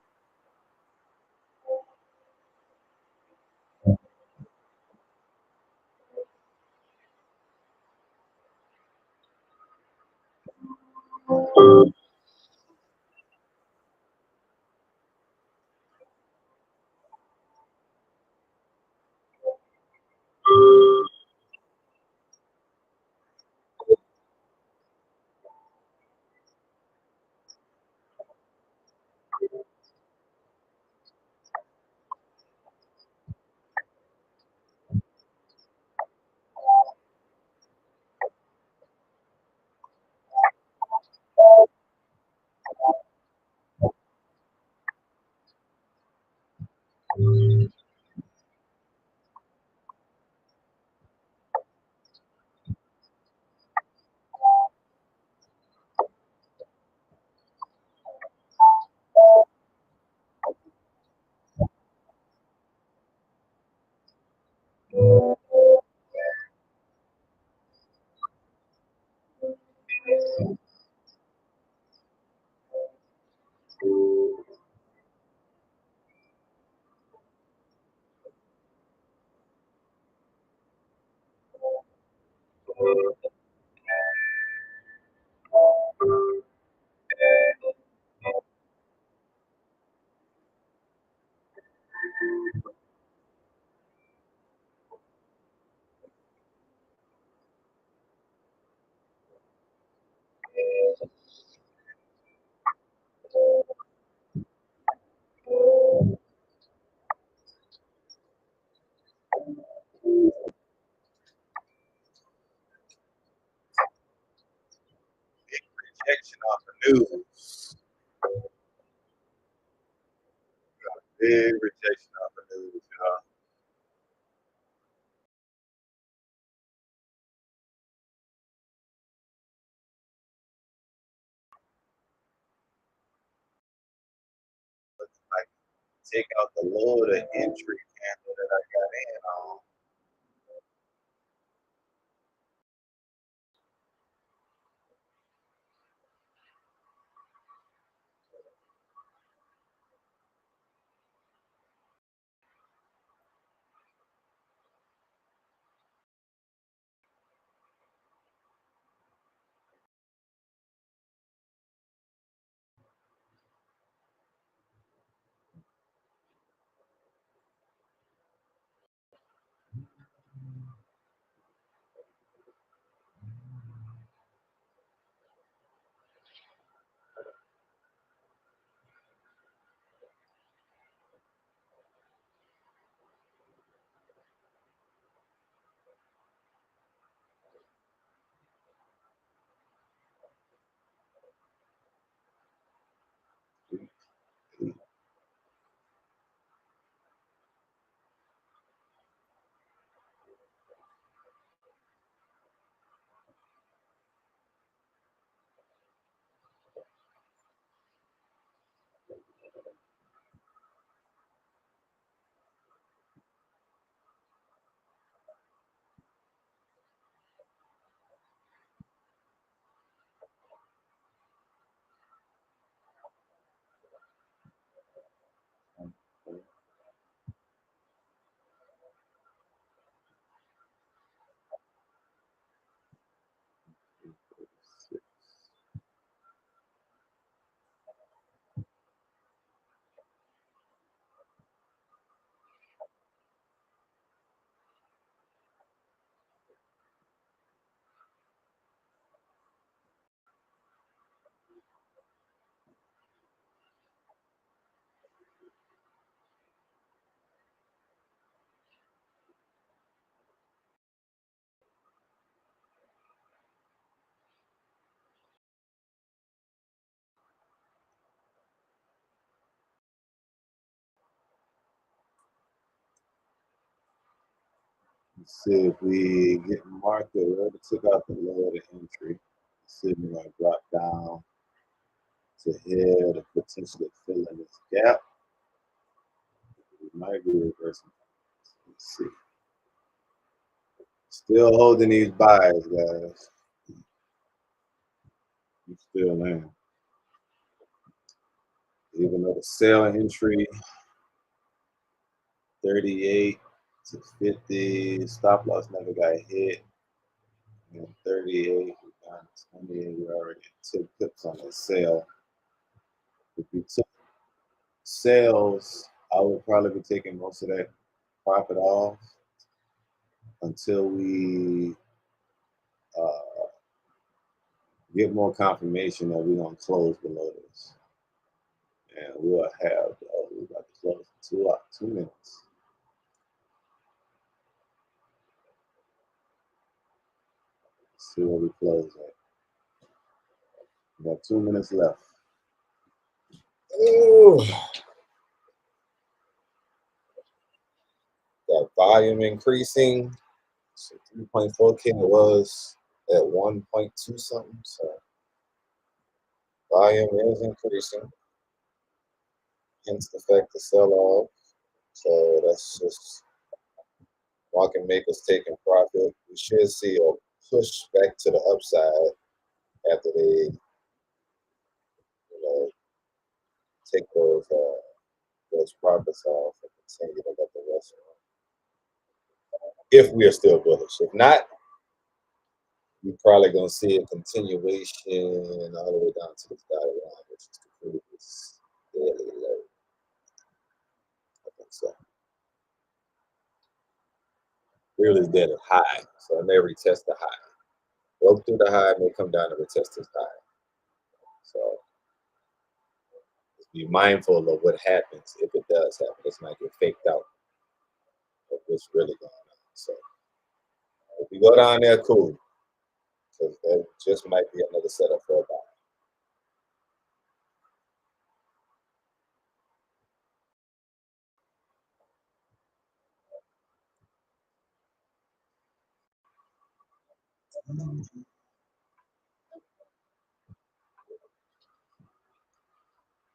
off the news. Big rejection off the news, y'all. Looks like take out the lower the entry candle that I got in on. Let's see if we get market. We already took out the lower the entry. Let's see if we're gonna drop down to here to potentially fill in this gap. We might be reversing. Let's see. Still holding these buys, guys. I'm still in. Even though the sell entry 38 to 50, stop loss never got hit. And 38, we got 28. We already took pips on the sale. If we took sales, I would probably be taking most of that profit off until we get more confirmation that we're gonna close below this, and we'll have. Oh, we got to close in 2 minutes. Let's see where we close at. We got 2 minutes left. Ooh. Got volume increasing. So 3.4K was at 1.2 something. So volume is increasing. Hence the fact to sell off. So that's just market makers taking profit. We should see a push back to the upside after they, take those profits off and continue to let the rest run. If we are still bullish. If not, you're probably going to see a continuation all the way down to this dotted line, which is the previous daily low. I think so. Really dead at high, so I may retest the high. Broke through the high, may come down and retest this high. So be mindful of what happens if it does happen. This might get faked out of what's really going on. So if you go down there, cool. Because that just might be another setup for a buy.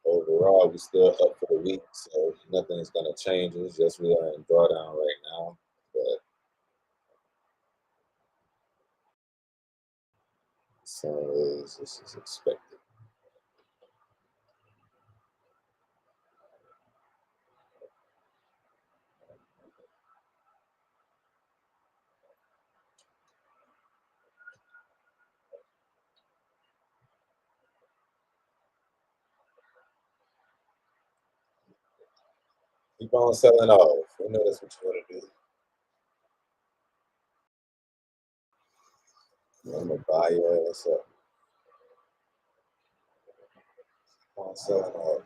Overall, we're still up for the week, so nothing's going to change. It's just we are in drawdown right now. But so this is expected. Keep on selling off. We know that's what you want to do. I'm going to buy your ass up. Keep on selling off.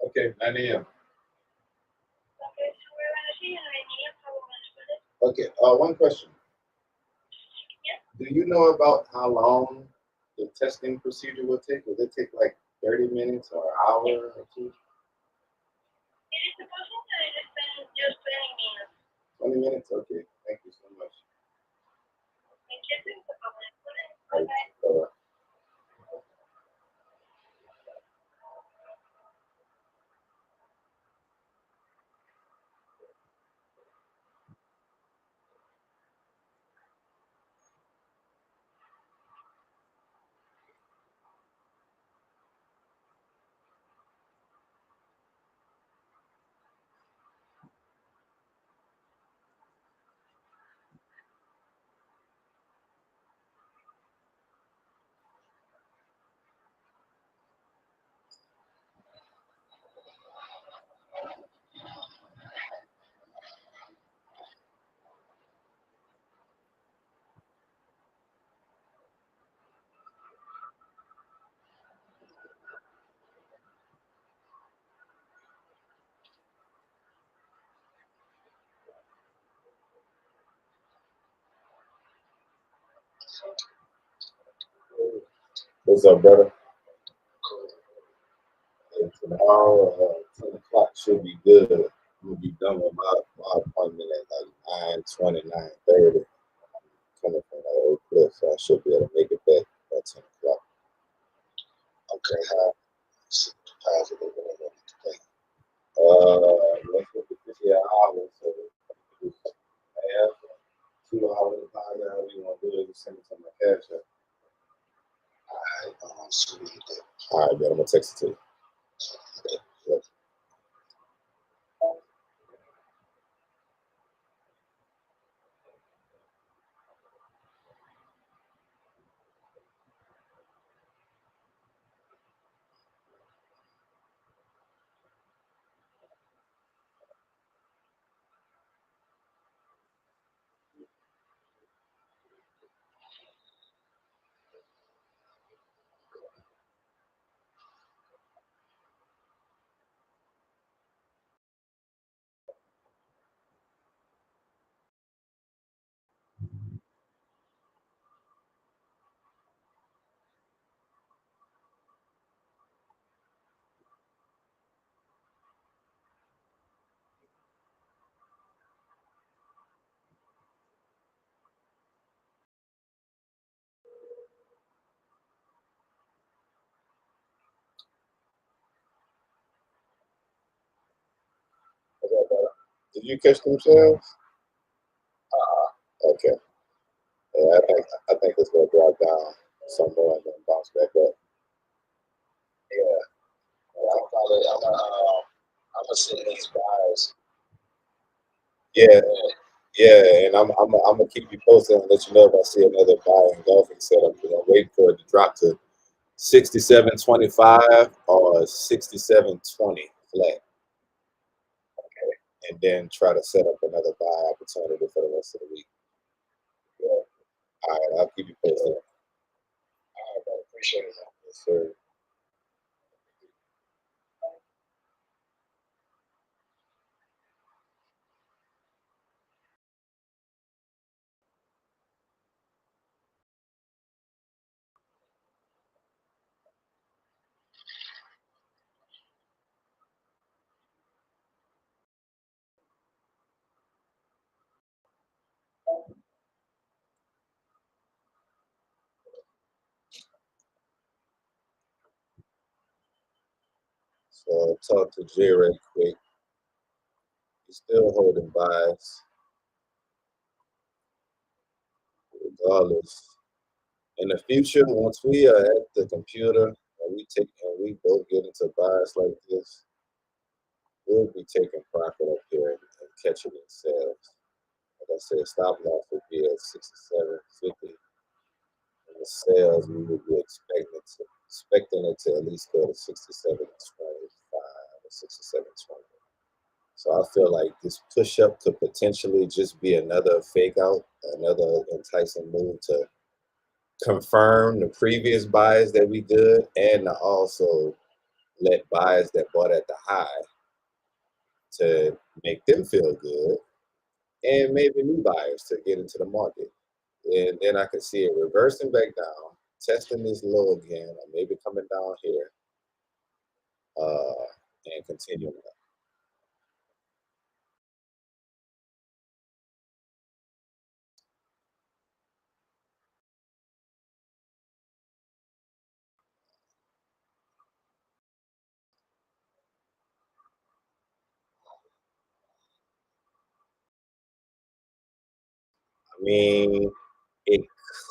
Okay, 9 a.m. Okay, one question. Do you know about how long the testing procedure will take? Will it take like 30 minutes or an hour or two? 20 minutes? Okay, thank you so much. What's up, brother? Tomorrow, 10 o'clock should be good. We'll be done with my appointment at like 9:20, 9:30. Coming from that old cliff, so I should be able to make it back by 10 o'clock. Okay, how's it looking today? Let's look at 50 hours. So I have 2 hours of time now. We want to do it. Just send it to my cash app. All right, sweet. All right, man. I'm gonna text it to you. Okay. Did you catch them sales? Okay. Yeah, I think it's gonna drop down some more and then bounce back up. Yeah. I'm gonna see these guys. Yeah, yeah, and I'm gonna keep you posted and let you know if I see another buy engulfing setup. I'm waiting for it to drop to 67.25 or 67.20 flat, and then try to set up another buy opportunity for the rest of the week. Yeah. All right, I'll keep you posted. All right, I appreciate it. Yes, sir. So talk to Jay right quick. He's still holding buys. regardless. In the future, once we are at the computer and we both get into bias like this, we'll be taking profit up here and catching in sales. Like I said, stop loss would be at 67.50. And the sales we would be expecting it to at least go to 67.25 or 67.20. So I feel like this push up could potentially just be another fake out, another enticing move to confirm the previous buys that we did, and to also let buyers that bought at the high to make them feel good, and maybe new buyers to get into the market. And then I could see it reversing back down, testing this low again, or maybe coming down here, and continuing up. I mean, it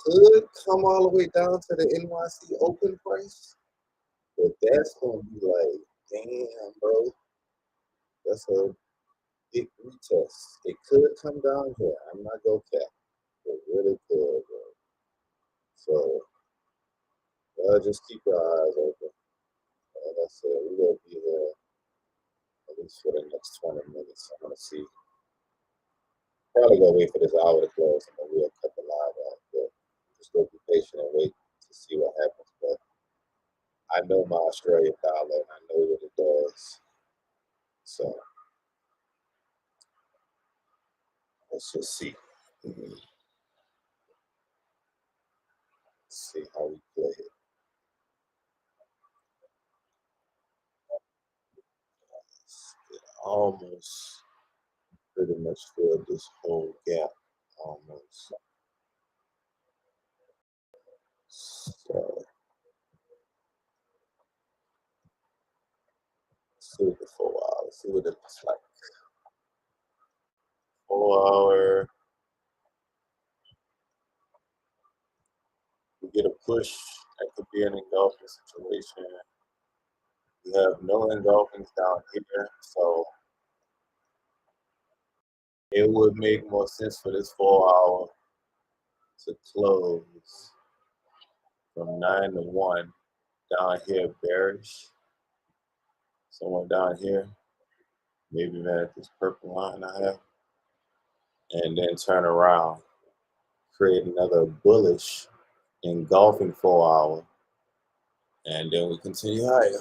could come all the way down to the NYC open price, but that's gonna be like, damn, bro, that's a big retest. It could come down here. I'm not gonna cap. It really could, bro. So just keep your eyes open. Like I said, we're gonna be here at least for the next 20 minutes. I'm gonna see. Probably gonna wait for this hour to close and then we'll cut the live out. But just go be patient and wait to see what happens. But I know my Australian dollar and I know what it does. So let's just see. See how we play it. It almost pretty much filled this whole gap. Almost. So let's see what the 4 hour. Let's see what it looks like. 4 hour. We get a push. That could be an engulfing situation. We have no engulfings down here, so it would make more sense for this 4 hour to close from 9 to 1 down here bearish. Somewhere down here. Maybe at this purple line I have. And then turn around. Create another bullish engulfing 4 hour. And then we continue higher.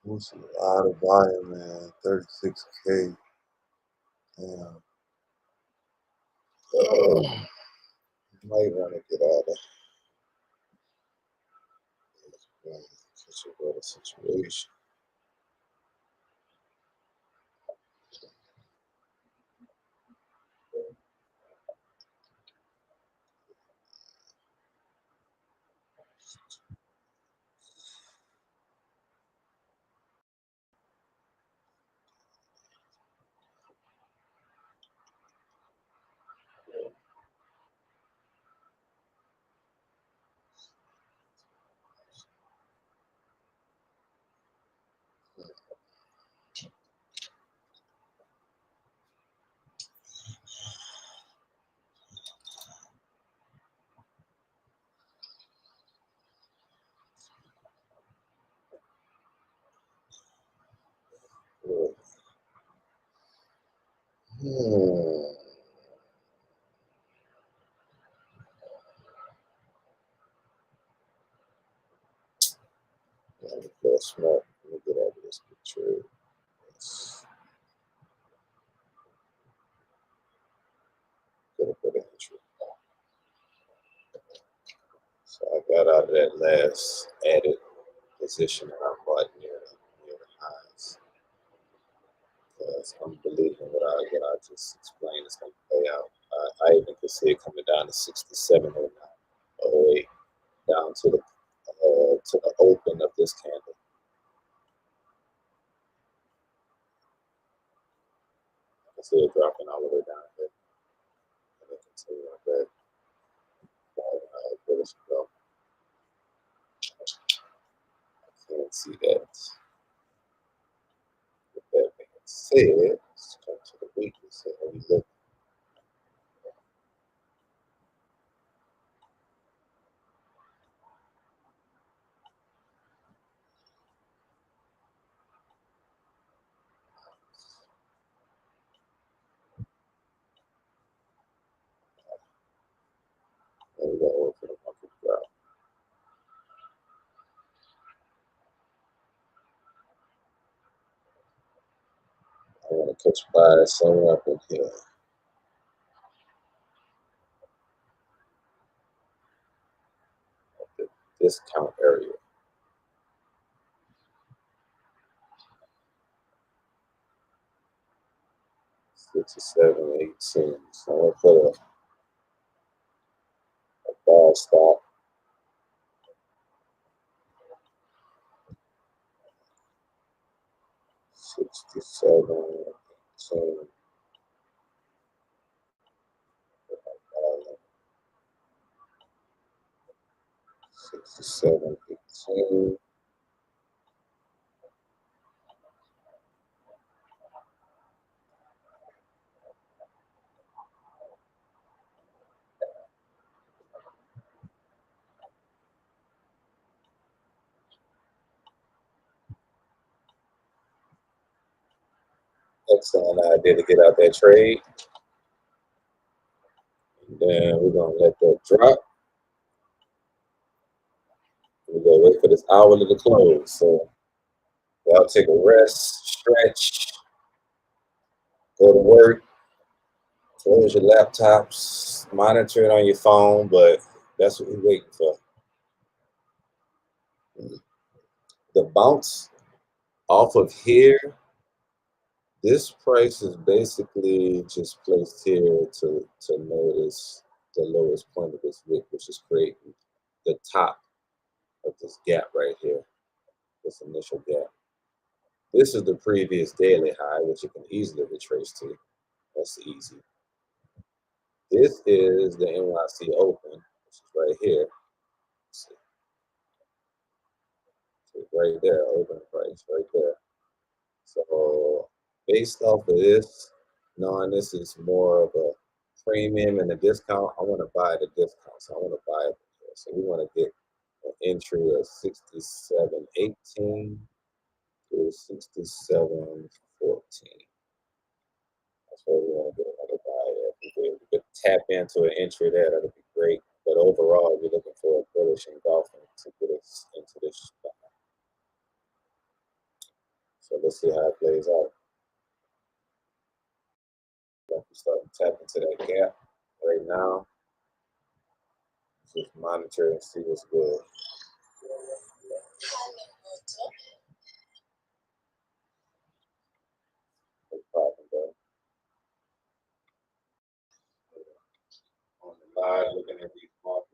That's a lot of volume, man. 36K. Damn. Might want to get out of such a better situation. That's smart. Let me get out of this trade. Gonna put an entry. So I got out of that last added position and I bought near the highs. Because I'm believing what I just explained is going to play out. I even could see it coming down to 67.09, 08, down to the open of this candle. I can see it dropping all the way down here. And it continue like that. Bullish go. I can't see that. With that being said, let's come to the weakness and we look. And we got to work for the market drop. I want to catch buy somewhere up in here. The discount area. 67, 18. So I'm going to put a buy stop. 67, 18. 67, 18. Excellent idea to get out that trade. And then we're going to let that drop. We're going to wait for this hour to close. So y'all take a rest, stretch, go to work, close your laptops, monitor it on your phone, but that's what we're waiting for. The bounce off of here, this price is basically just placed here to notice the lowest point of this wick, which is creating the top of this gap right here, this initial gap. This is the previous daily high, which you can easily retrace to. That's easy. This is the NYC open, which is right here. So right there, open price, right there. So based off of this, knowing this is more of a premium and a discount, I want to buy the discount. So I want to buy it. So we want to get an entry of 67.18 to 67.14. That's what we want to get another buy at. If we could tap into an entry there, that'd be great. But overall, we're looking for a bullish engulfing to get us into this spot. So let's see how it plays out. We start to tap into that gap right now. Just monitor and see what's good. No problem, bro. On the live, looking at these markets.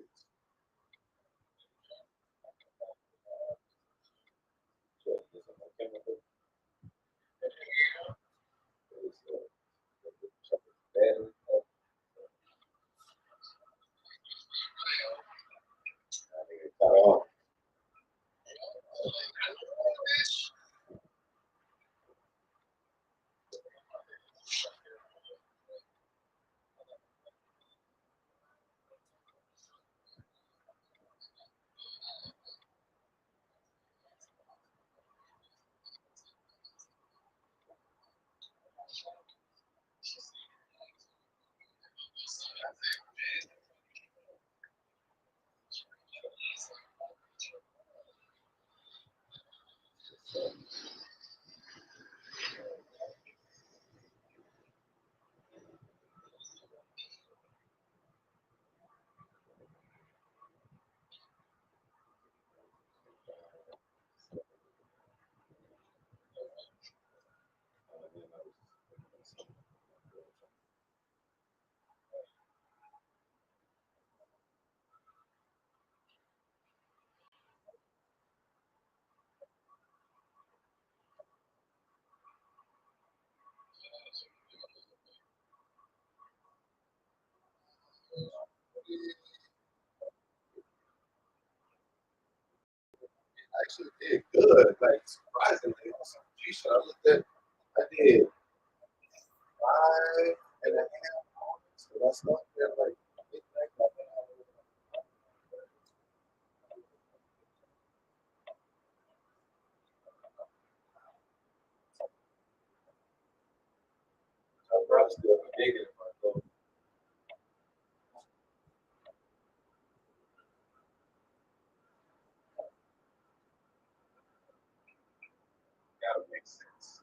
actually did good, like surprisingly on some G-shot. I did 5.5. So that's not there, like I'm probably still negative, but gotta make sense.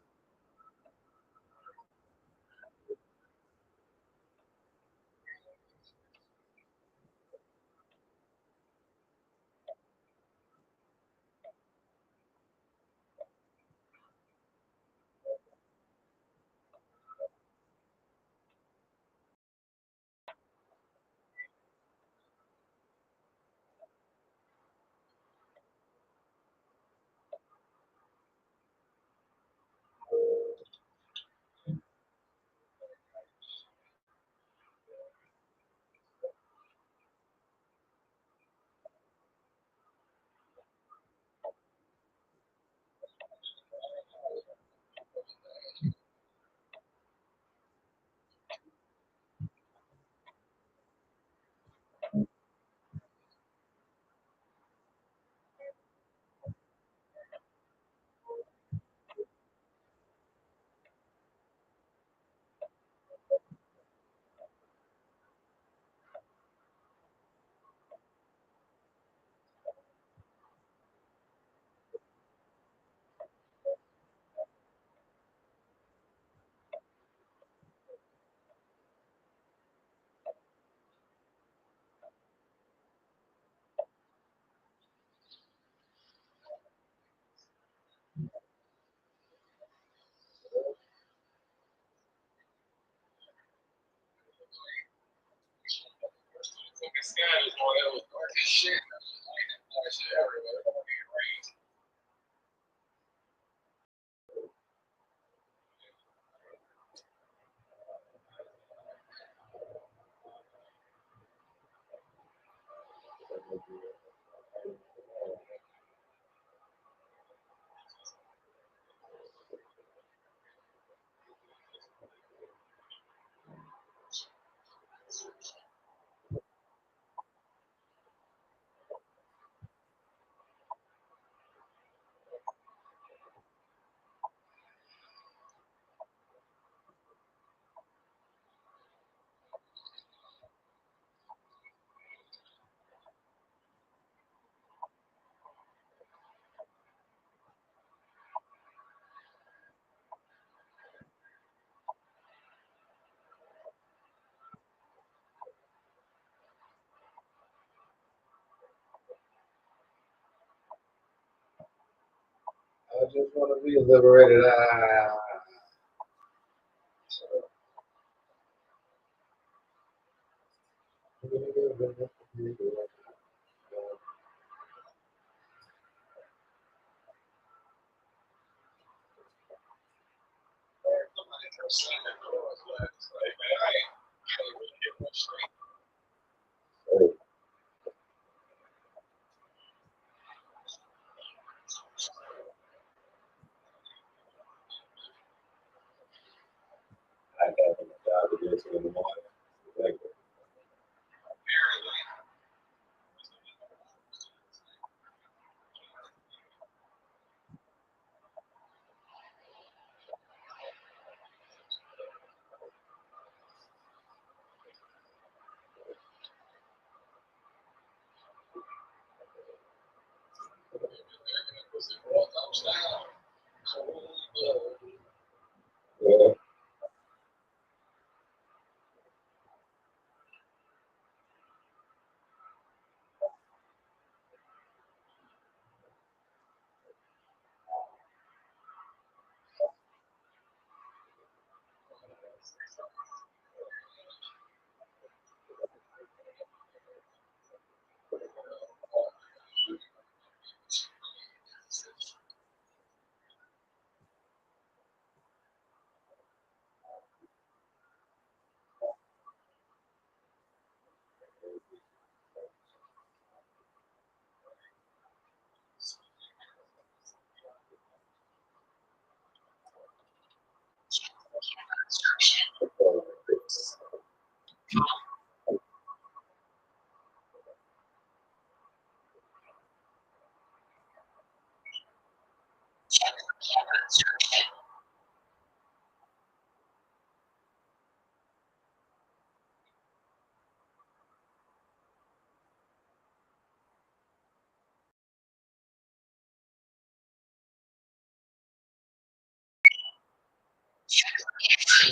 I just want to be liberated. I have a job to get to in the morning. Like, yeah.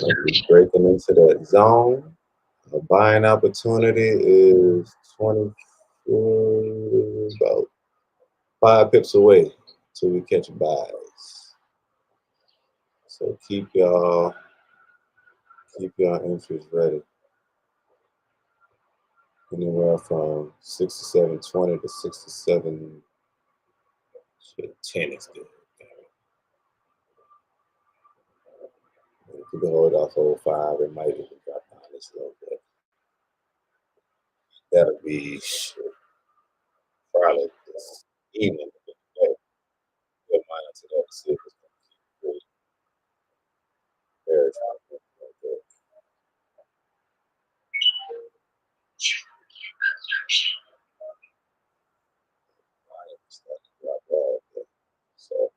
Might be breaking into that zone. The buying opportunity is 24, about 5 pips away till we catch buys. So keep y'all entries ready. Anywhere from 67.20 to 67. 10 is good. If you can hold off 05, it might even drop down just a little bit. That'll be probably this evening. Good mind to that to see if it's going to keep good. Very good. So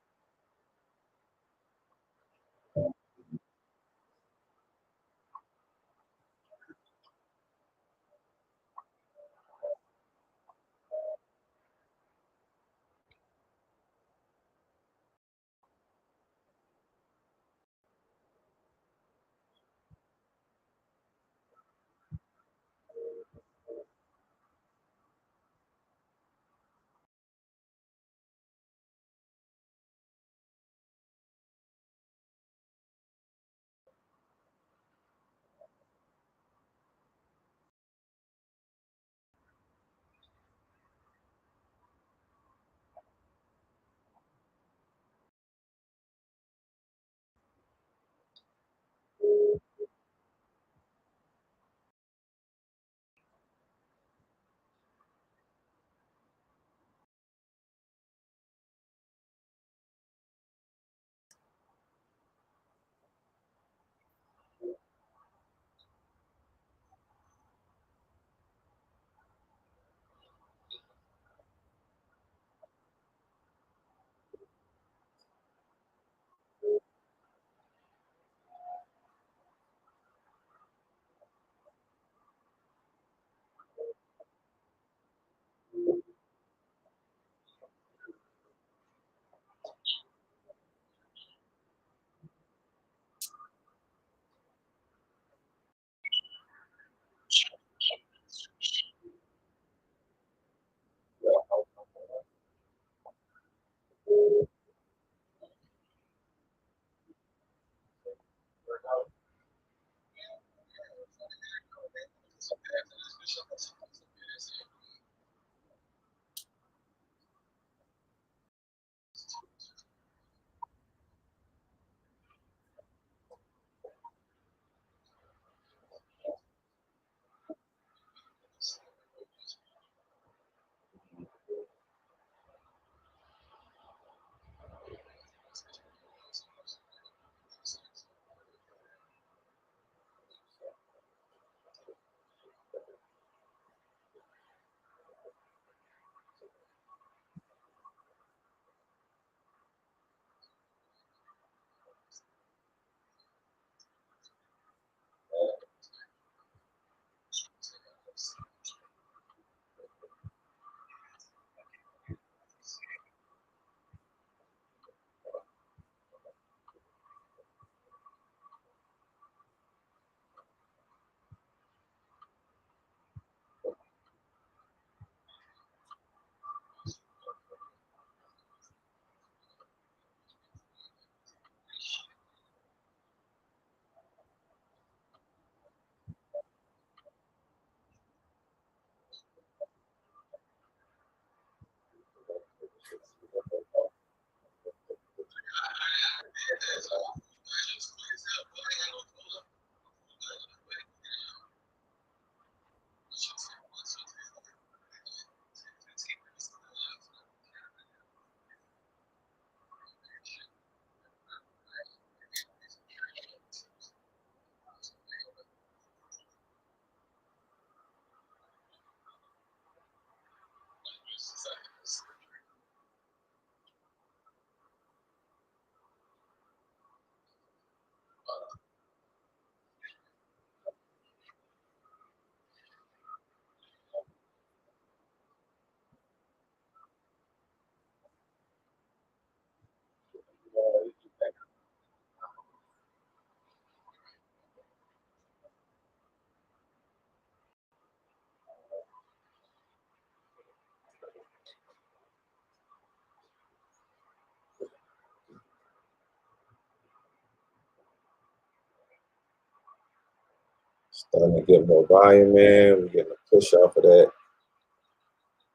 Starting to get more volume in. We're getting a push off of that.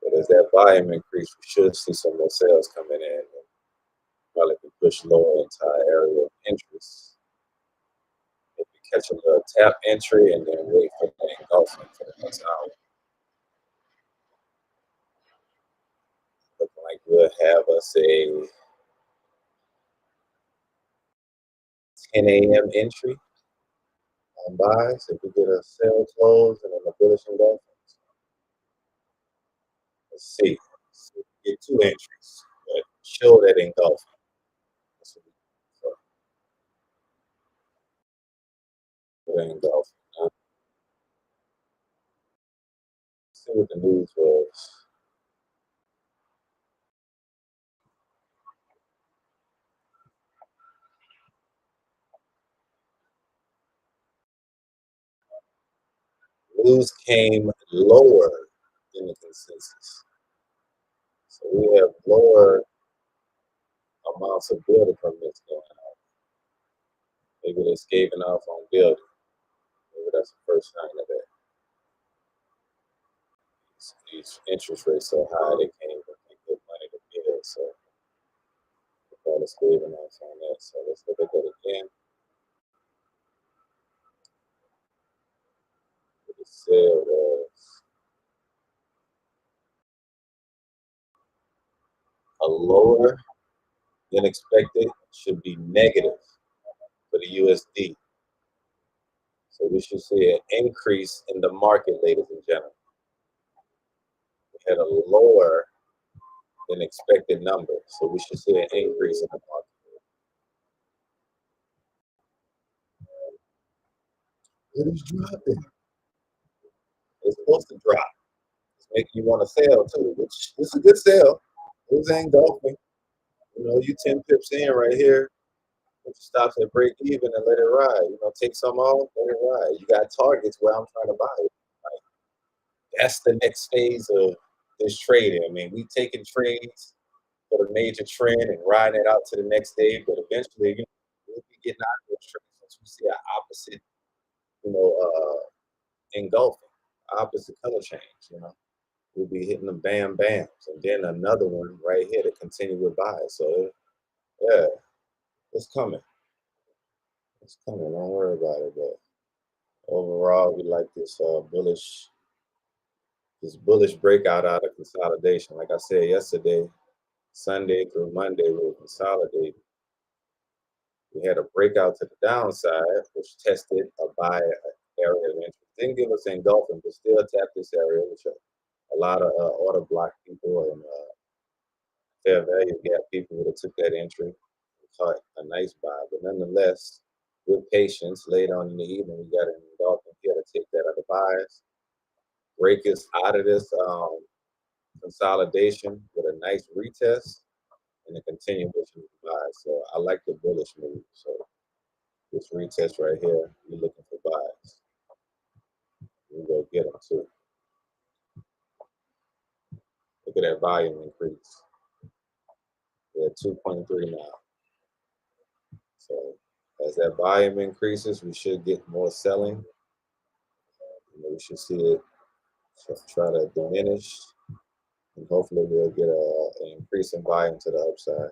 But as that volume increase, we should see some more sales coming in. And probably can push lower into our area of interest. Maybe catch a little tap entry and then wait for the engulfing for the next hour. Looking like we'll have us a 10 a.m. entry on buys if we get a sell close and then a bullish engulfing. Let's see. So we get 2 entries, but show that engulfing. That's what we engulfing. Now, see what the news was. News came lower than the consensus. So we have lower amounts of builder permits going on. Maybe they're scaving off on building. Maybe that's the first sign of that. These interest rates so high they can't even get good money to build. So they're probably scaving off on that. So let's look at that again. What it said was a lower than expected should be negative for the USD. So we should see an increase in the market, ladies and gentlemen. We had a lower than expected number, so we should see an increase in the market. It is dropping. It's supposed to drop. It's making you want to sell too, which is a good sell. It was engulfing. You know, you 10 pips in right here. It stops at break even and let it ride. You know, take some off, let it ride. You got targets where I'm trying to buy it. Like, that's the next phase of this trading. I mean, we taking trades for the major trend and riding it out to the next day, but eventually, you know, we'll be getting out of those trades once we see an opposite, you know, engulfing, opposite color change. You know, we'll be hitting them bam bams, and then another one right here to continue with buys. So, yeah, it's coming. It's coming. Don't worry about it. But overall, we like this bullish breakout out of consolidation. Like I said yesterday, Sunday through Monday, we were consolidating. We had a breakout to the downside, which tested a buy area of interest. Didn't give us engulfing, but still tapped this area, which a lot of order block people and fair value gap people would have took that entry. We caught a nice buy, but nonetheless, with patience, later on in the evening, we got an engulfing here to take that other buys. Break us out of this consolidation with a nice retest and a continuation of buys. So I like the bullish move. So this retest right here, we're looking for buys. We go get them too. Look at that volume increase. We're at 2.3 now. So as that volume increases, we should get more selling. We should see it try to diminish, and hopefully we'll get an increase in volume to the upside.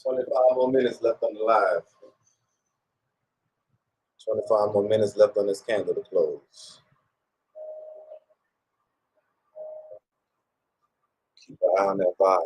25 more minutes left on the live. 25 more minutes left on this candle to close. Keep an eye on that buy.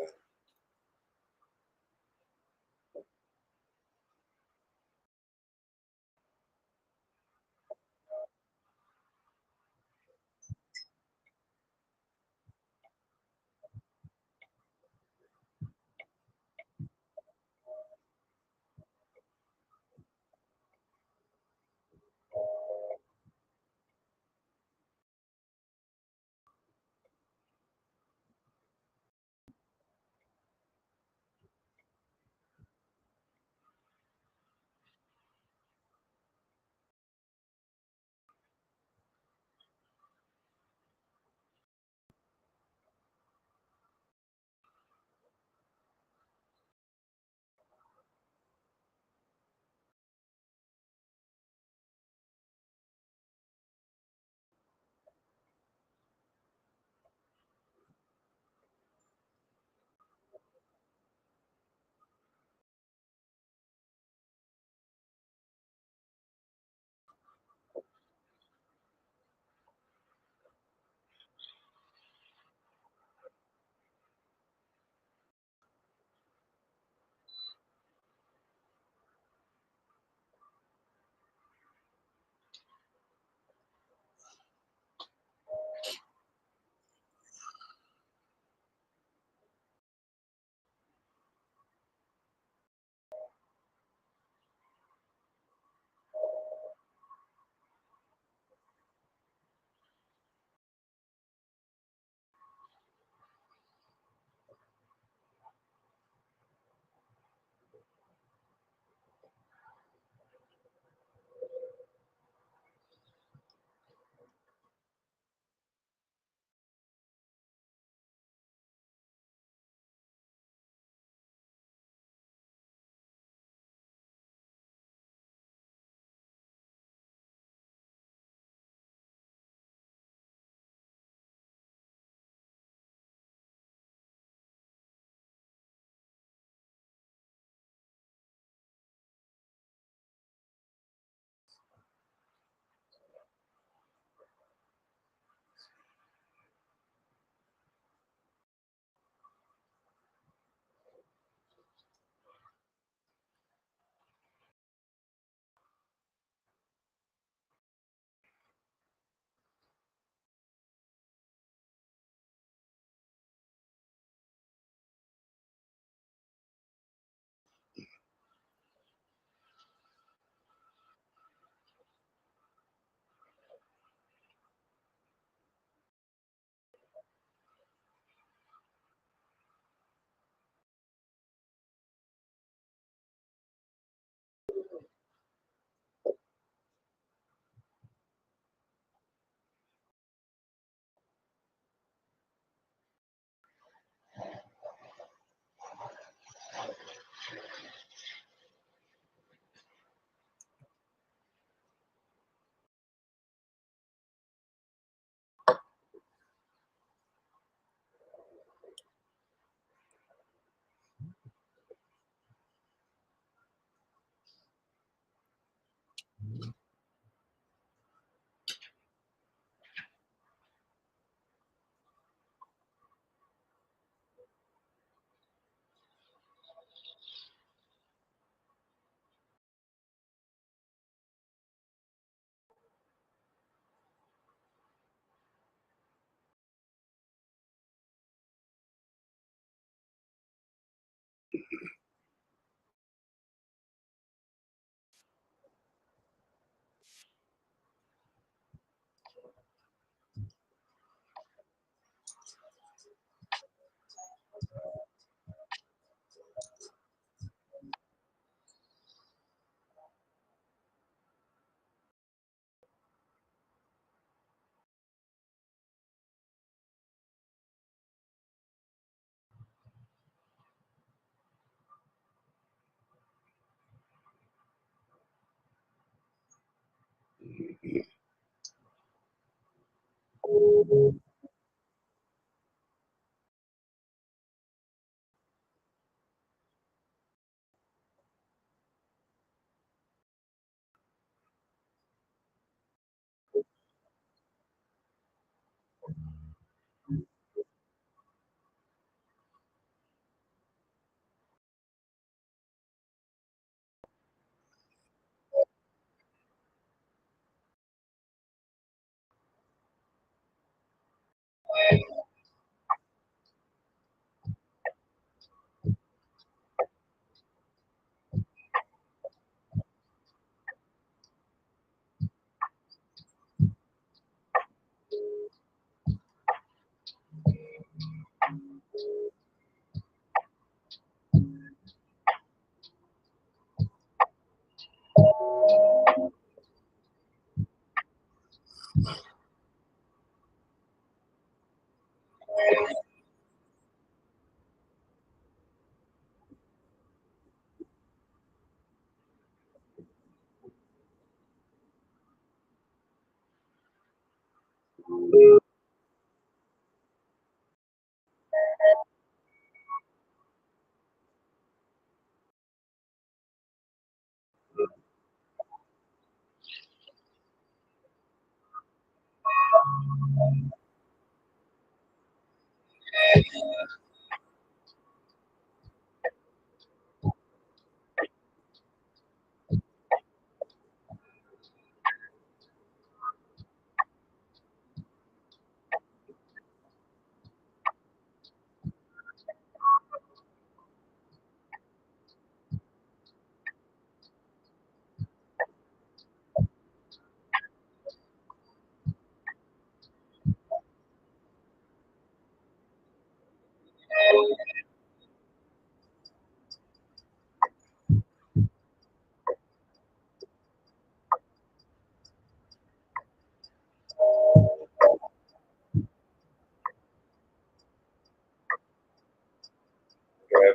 Got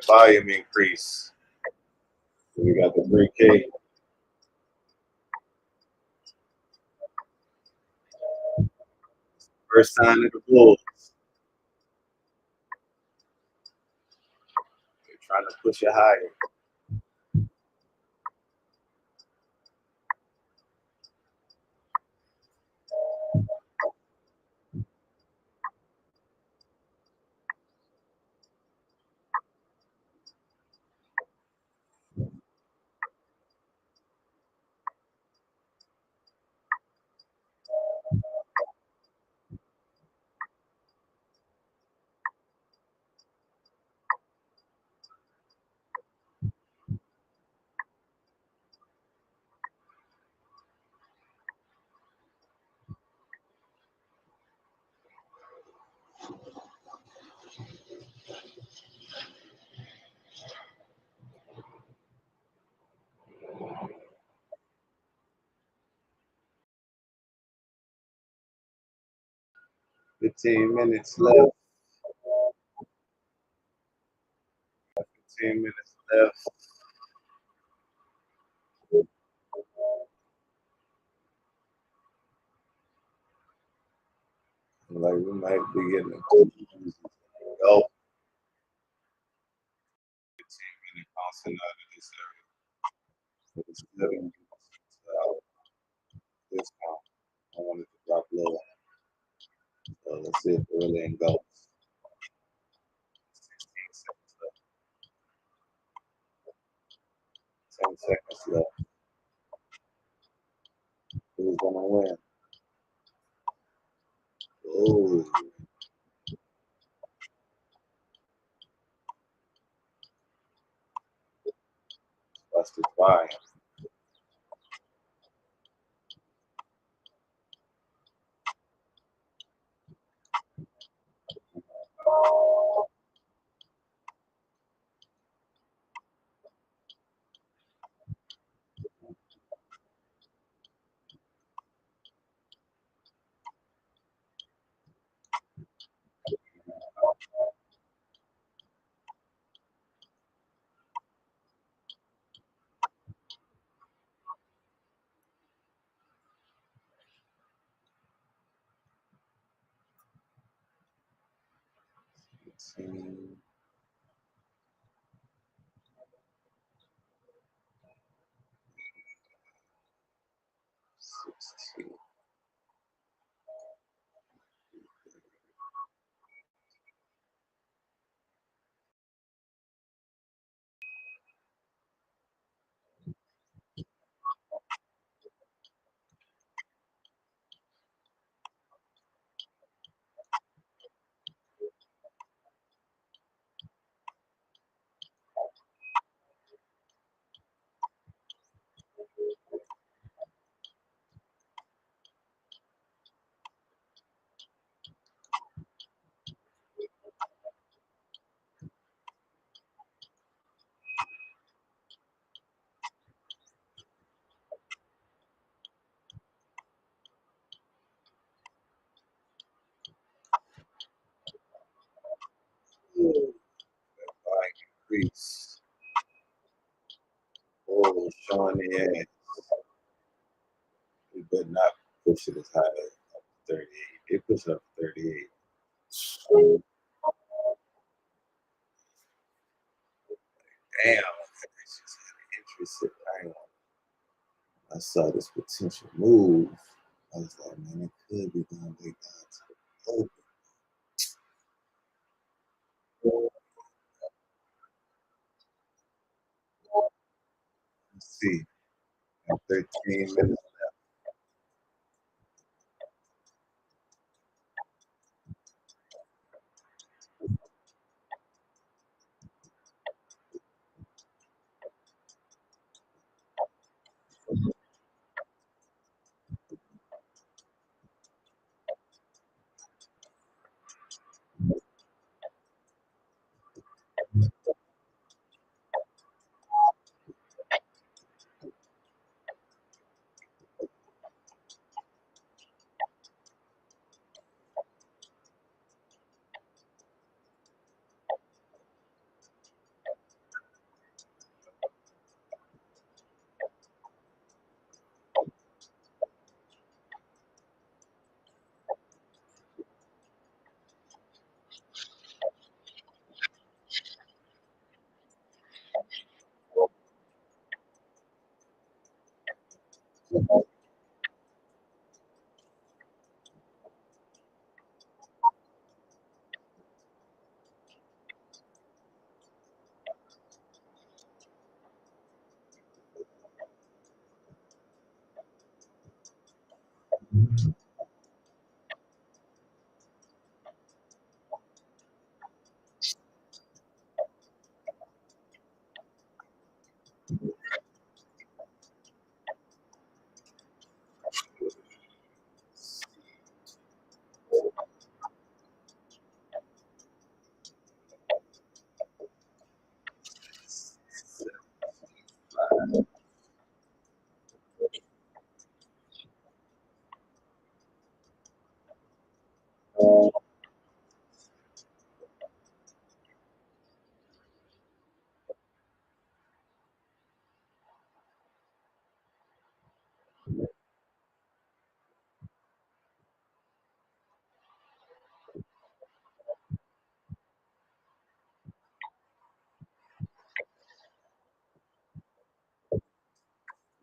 volume increase. We got the 3K. First sign of the bulls. They're trying to push it higher. Fifteen minutes left. 15 minutes left. Like we might be getting a good go. 15 minute bouncing out of this area. But it's still discount. I wanted to drop lower. So let's see if it really engulfs. 16 seconds left. 10 seconds left. Who's gonna win? Oh, busted fire. Sixteen. Like increase. Oh, showing the ass. We better not push it as high as 38. It pushed up to 38. Damn, it's just interesting. I saw this potential move. I was like, man, it could be going back down to the open. Let's see. 13 minutes.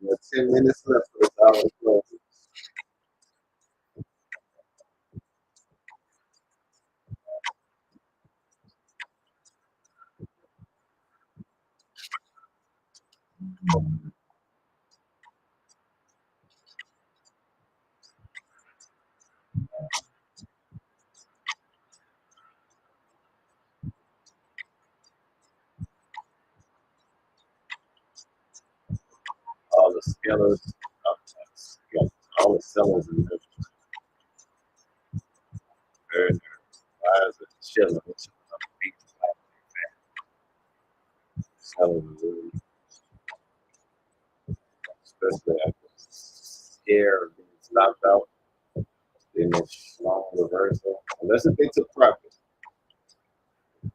We got 10 minutes left for this hour closing. All the scalers, all the sellers in there. Very nervous. Buyers are chilling. They're chilling on the beach. Sellers are really, especially after scare of being stopped out. Then it's long reversal. Unless if they took profit.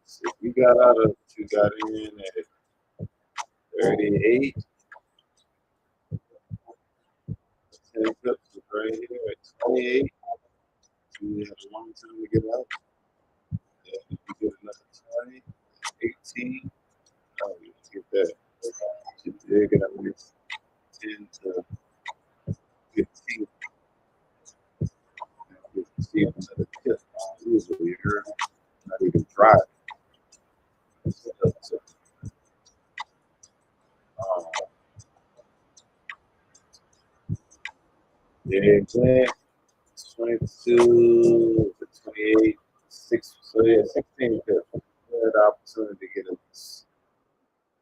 So if you got out of, you got in at 38, 10 pips was right here at 28. You have a long time to get out. Yeah, if you get another 20, 18, oh, you get that. You dig it up with 10 to 15. You can see another tip. Usually you're not even driving. So, um, yeah, Glenn, 22 to 28, 6, so yeah, 16 pips. Good opportunity to get a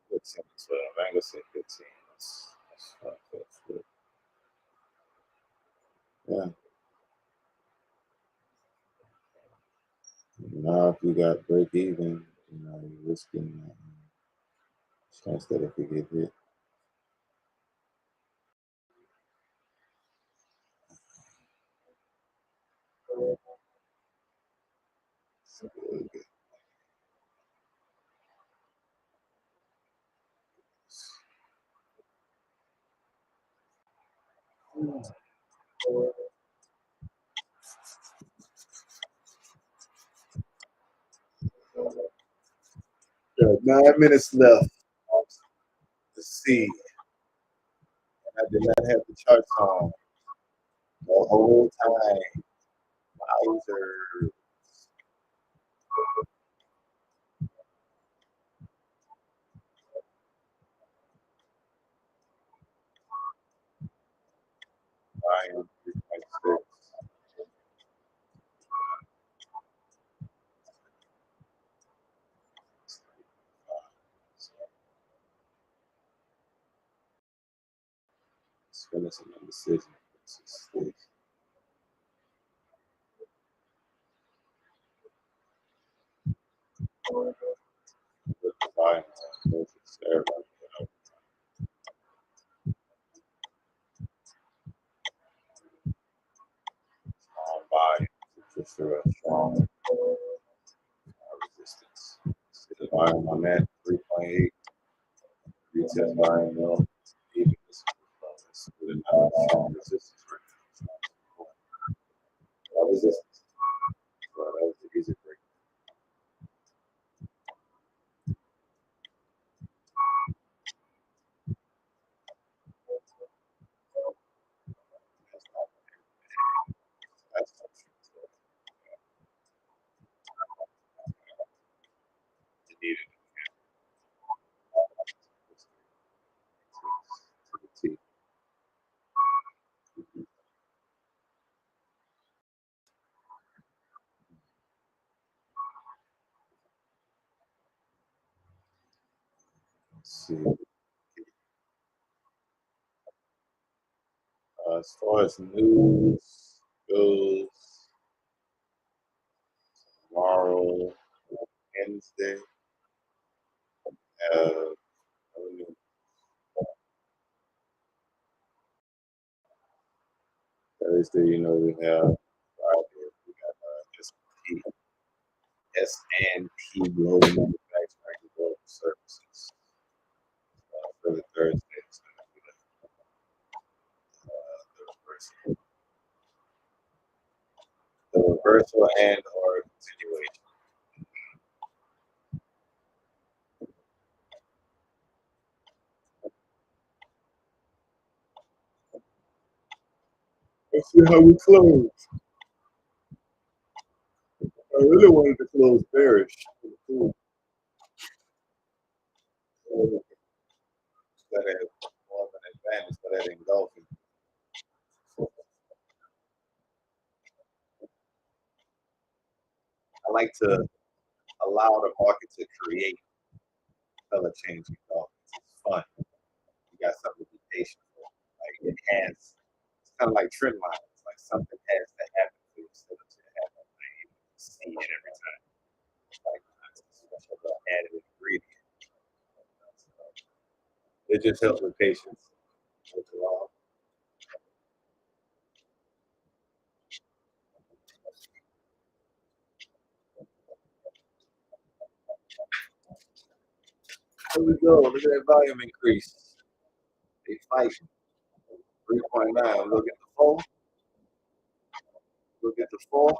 15 to 12. I ain't gonna say 15. That's good. Yeah. Now, if you got break even, you're risking chance that it could get hit. So, Got 9 minutes left. Let's see. I did not have the charts on the whole time. Wowzer. Volume 3.6. Let's finish an indecision. Volume. Volume. Just a strong resistance. See the volume on that 3.8. Retest volume low. Even this with a strong resistance right now. Resistance. So that was the easy break. That's it needed to the T. Let's see. As far as news goes, tomorrow, Wednesday, uh, Thursday, we have Friday, we got S&P, S&P Global Manufacturing Global Services. For the Thursday, it's going to be the reversal and or continuation. Let's see how we close. I really wanted to close bearish. That had more of an advantage for that engulfing. I like to allow the market to create color changing engulfings. It's fun. You got something to be patient for. Like it's kind of like trend lines. Like something has to happen for you instead of to happen. Like you see it every time. Like it's a special added ingredient. It just helps with patience. Here we go. Look at that volume increase. They fight. 3.9. Look at the 4. Look at the 4.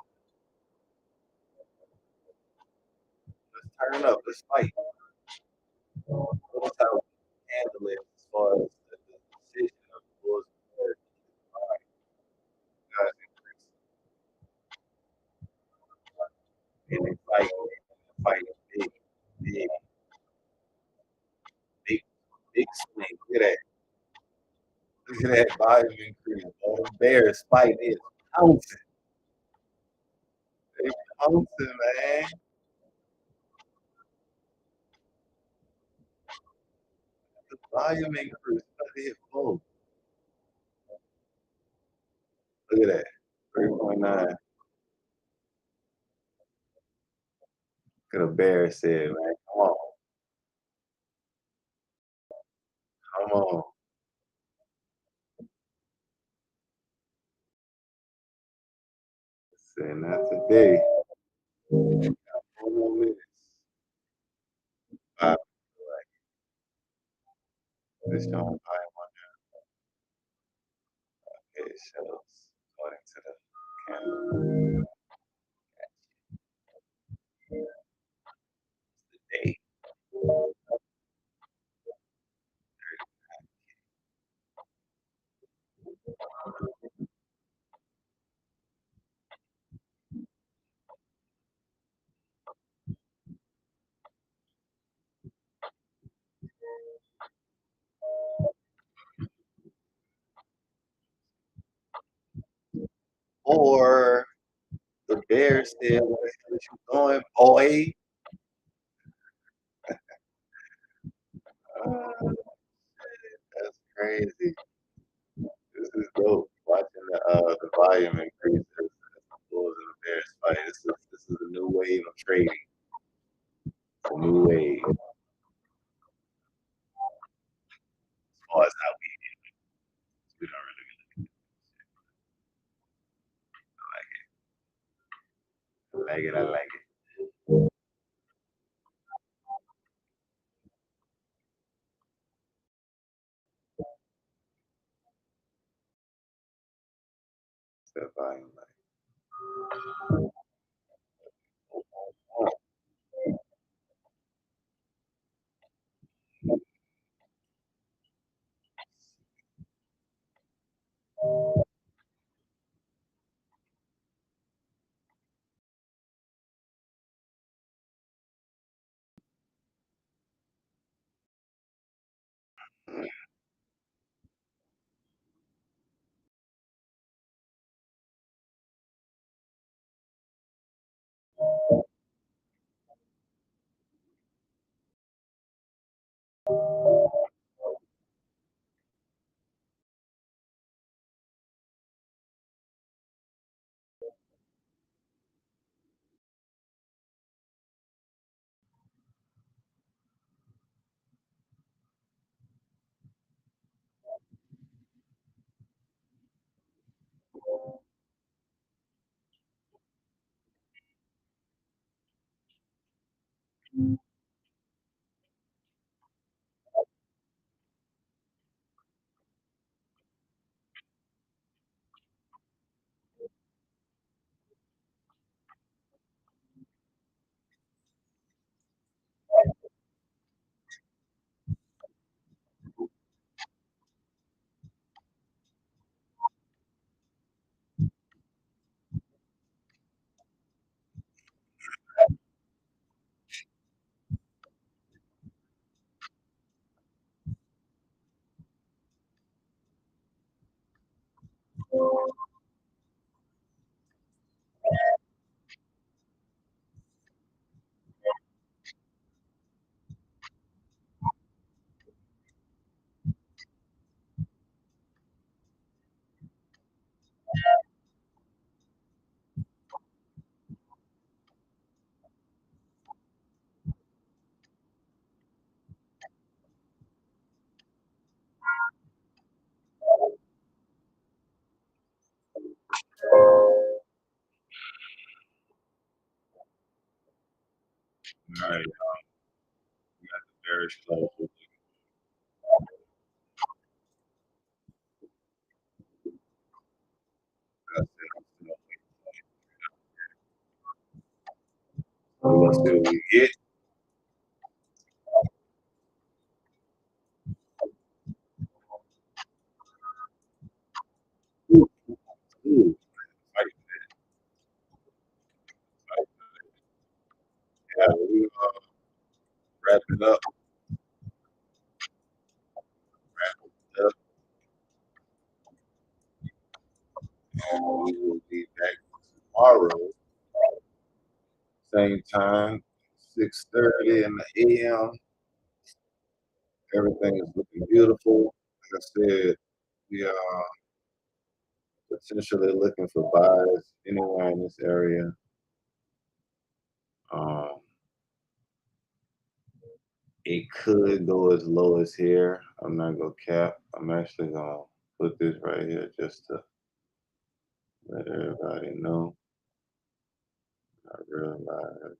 Let's turn up. Let's fight. Notice how we handle it as far as the decision of the Bulls. All right, guys, increase. And they fight big, big, big, big swing. Look at that. Look at that volume increase. All the Bears fight is pouncing. They pouncing, man. The volume increase. They hit full. Look at that. 3.9. Could have Bears said, man, come on. Come on. Say not today. 4 more minutes. 5. This showing volume on there. It shows according to the candle. The day. bear said, "Where the hell is you going, boy?" Oh, that's crazy. This is dope. Watching the volume increase as the bulls and the bears fight. This is a new wave of trading. A new wave. As far as how we don't really like it. I like it. That volume All right, we got the bearish close. Let's see what we get. Ooh, ooh. Fight, fight. Yeah, we wrap it up. Wrap it up. And we will be back tomorrow, same time, 6:30 in the AM. Everything is looking beautiful. Like I said, we are potentially looking for buys anywhere in this area. Um, it could go as low as here. I'm not gonna cap. I'm actually gonna put this right here just to let everybody know. I realize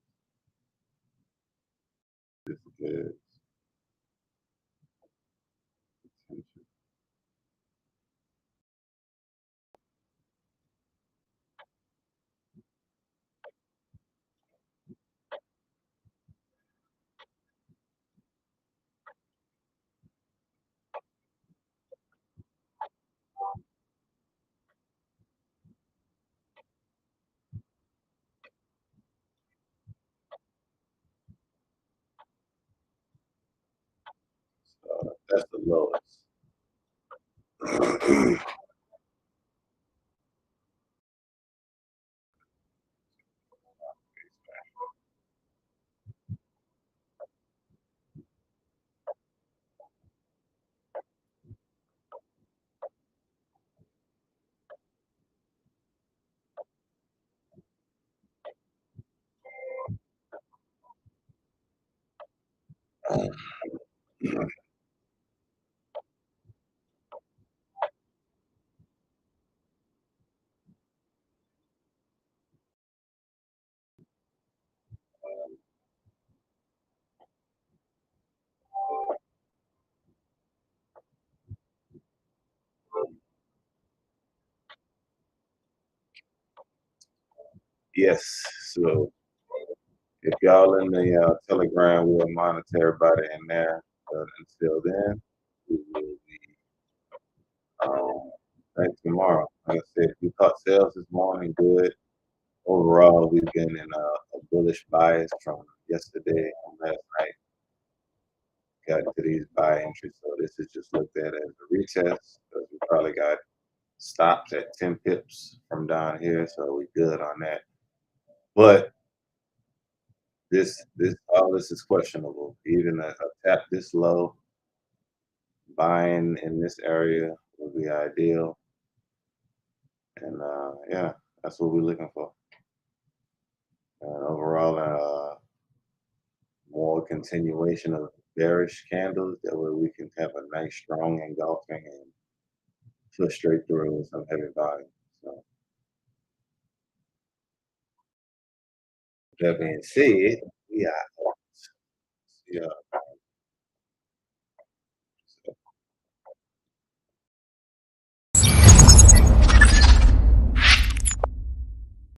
this is potential. That's the lowest. Yes. So if y'all in the Telegram, we'll monitor everybody in there. But until then, we will be back tomorrow. Like I said, we caught sales this morning, good. Overall, we've been in a bullish bias from yesterday and last night. Got into these buy entries, so this is just looked at as a retest because we probably got stops at 10 pips from down here, so we good on that. But all this is questionable. Even a tap this low, buying in this area would be ideal. And yeah, that's what we're looking for. And overall, more continuation of bearish candles. That way we can have a nice strong engulfing and push straight through with some heavy volume. So that being said, we are out. Yeah.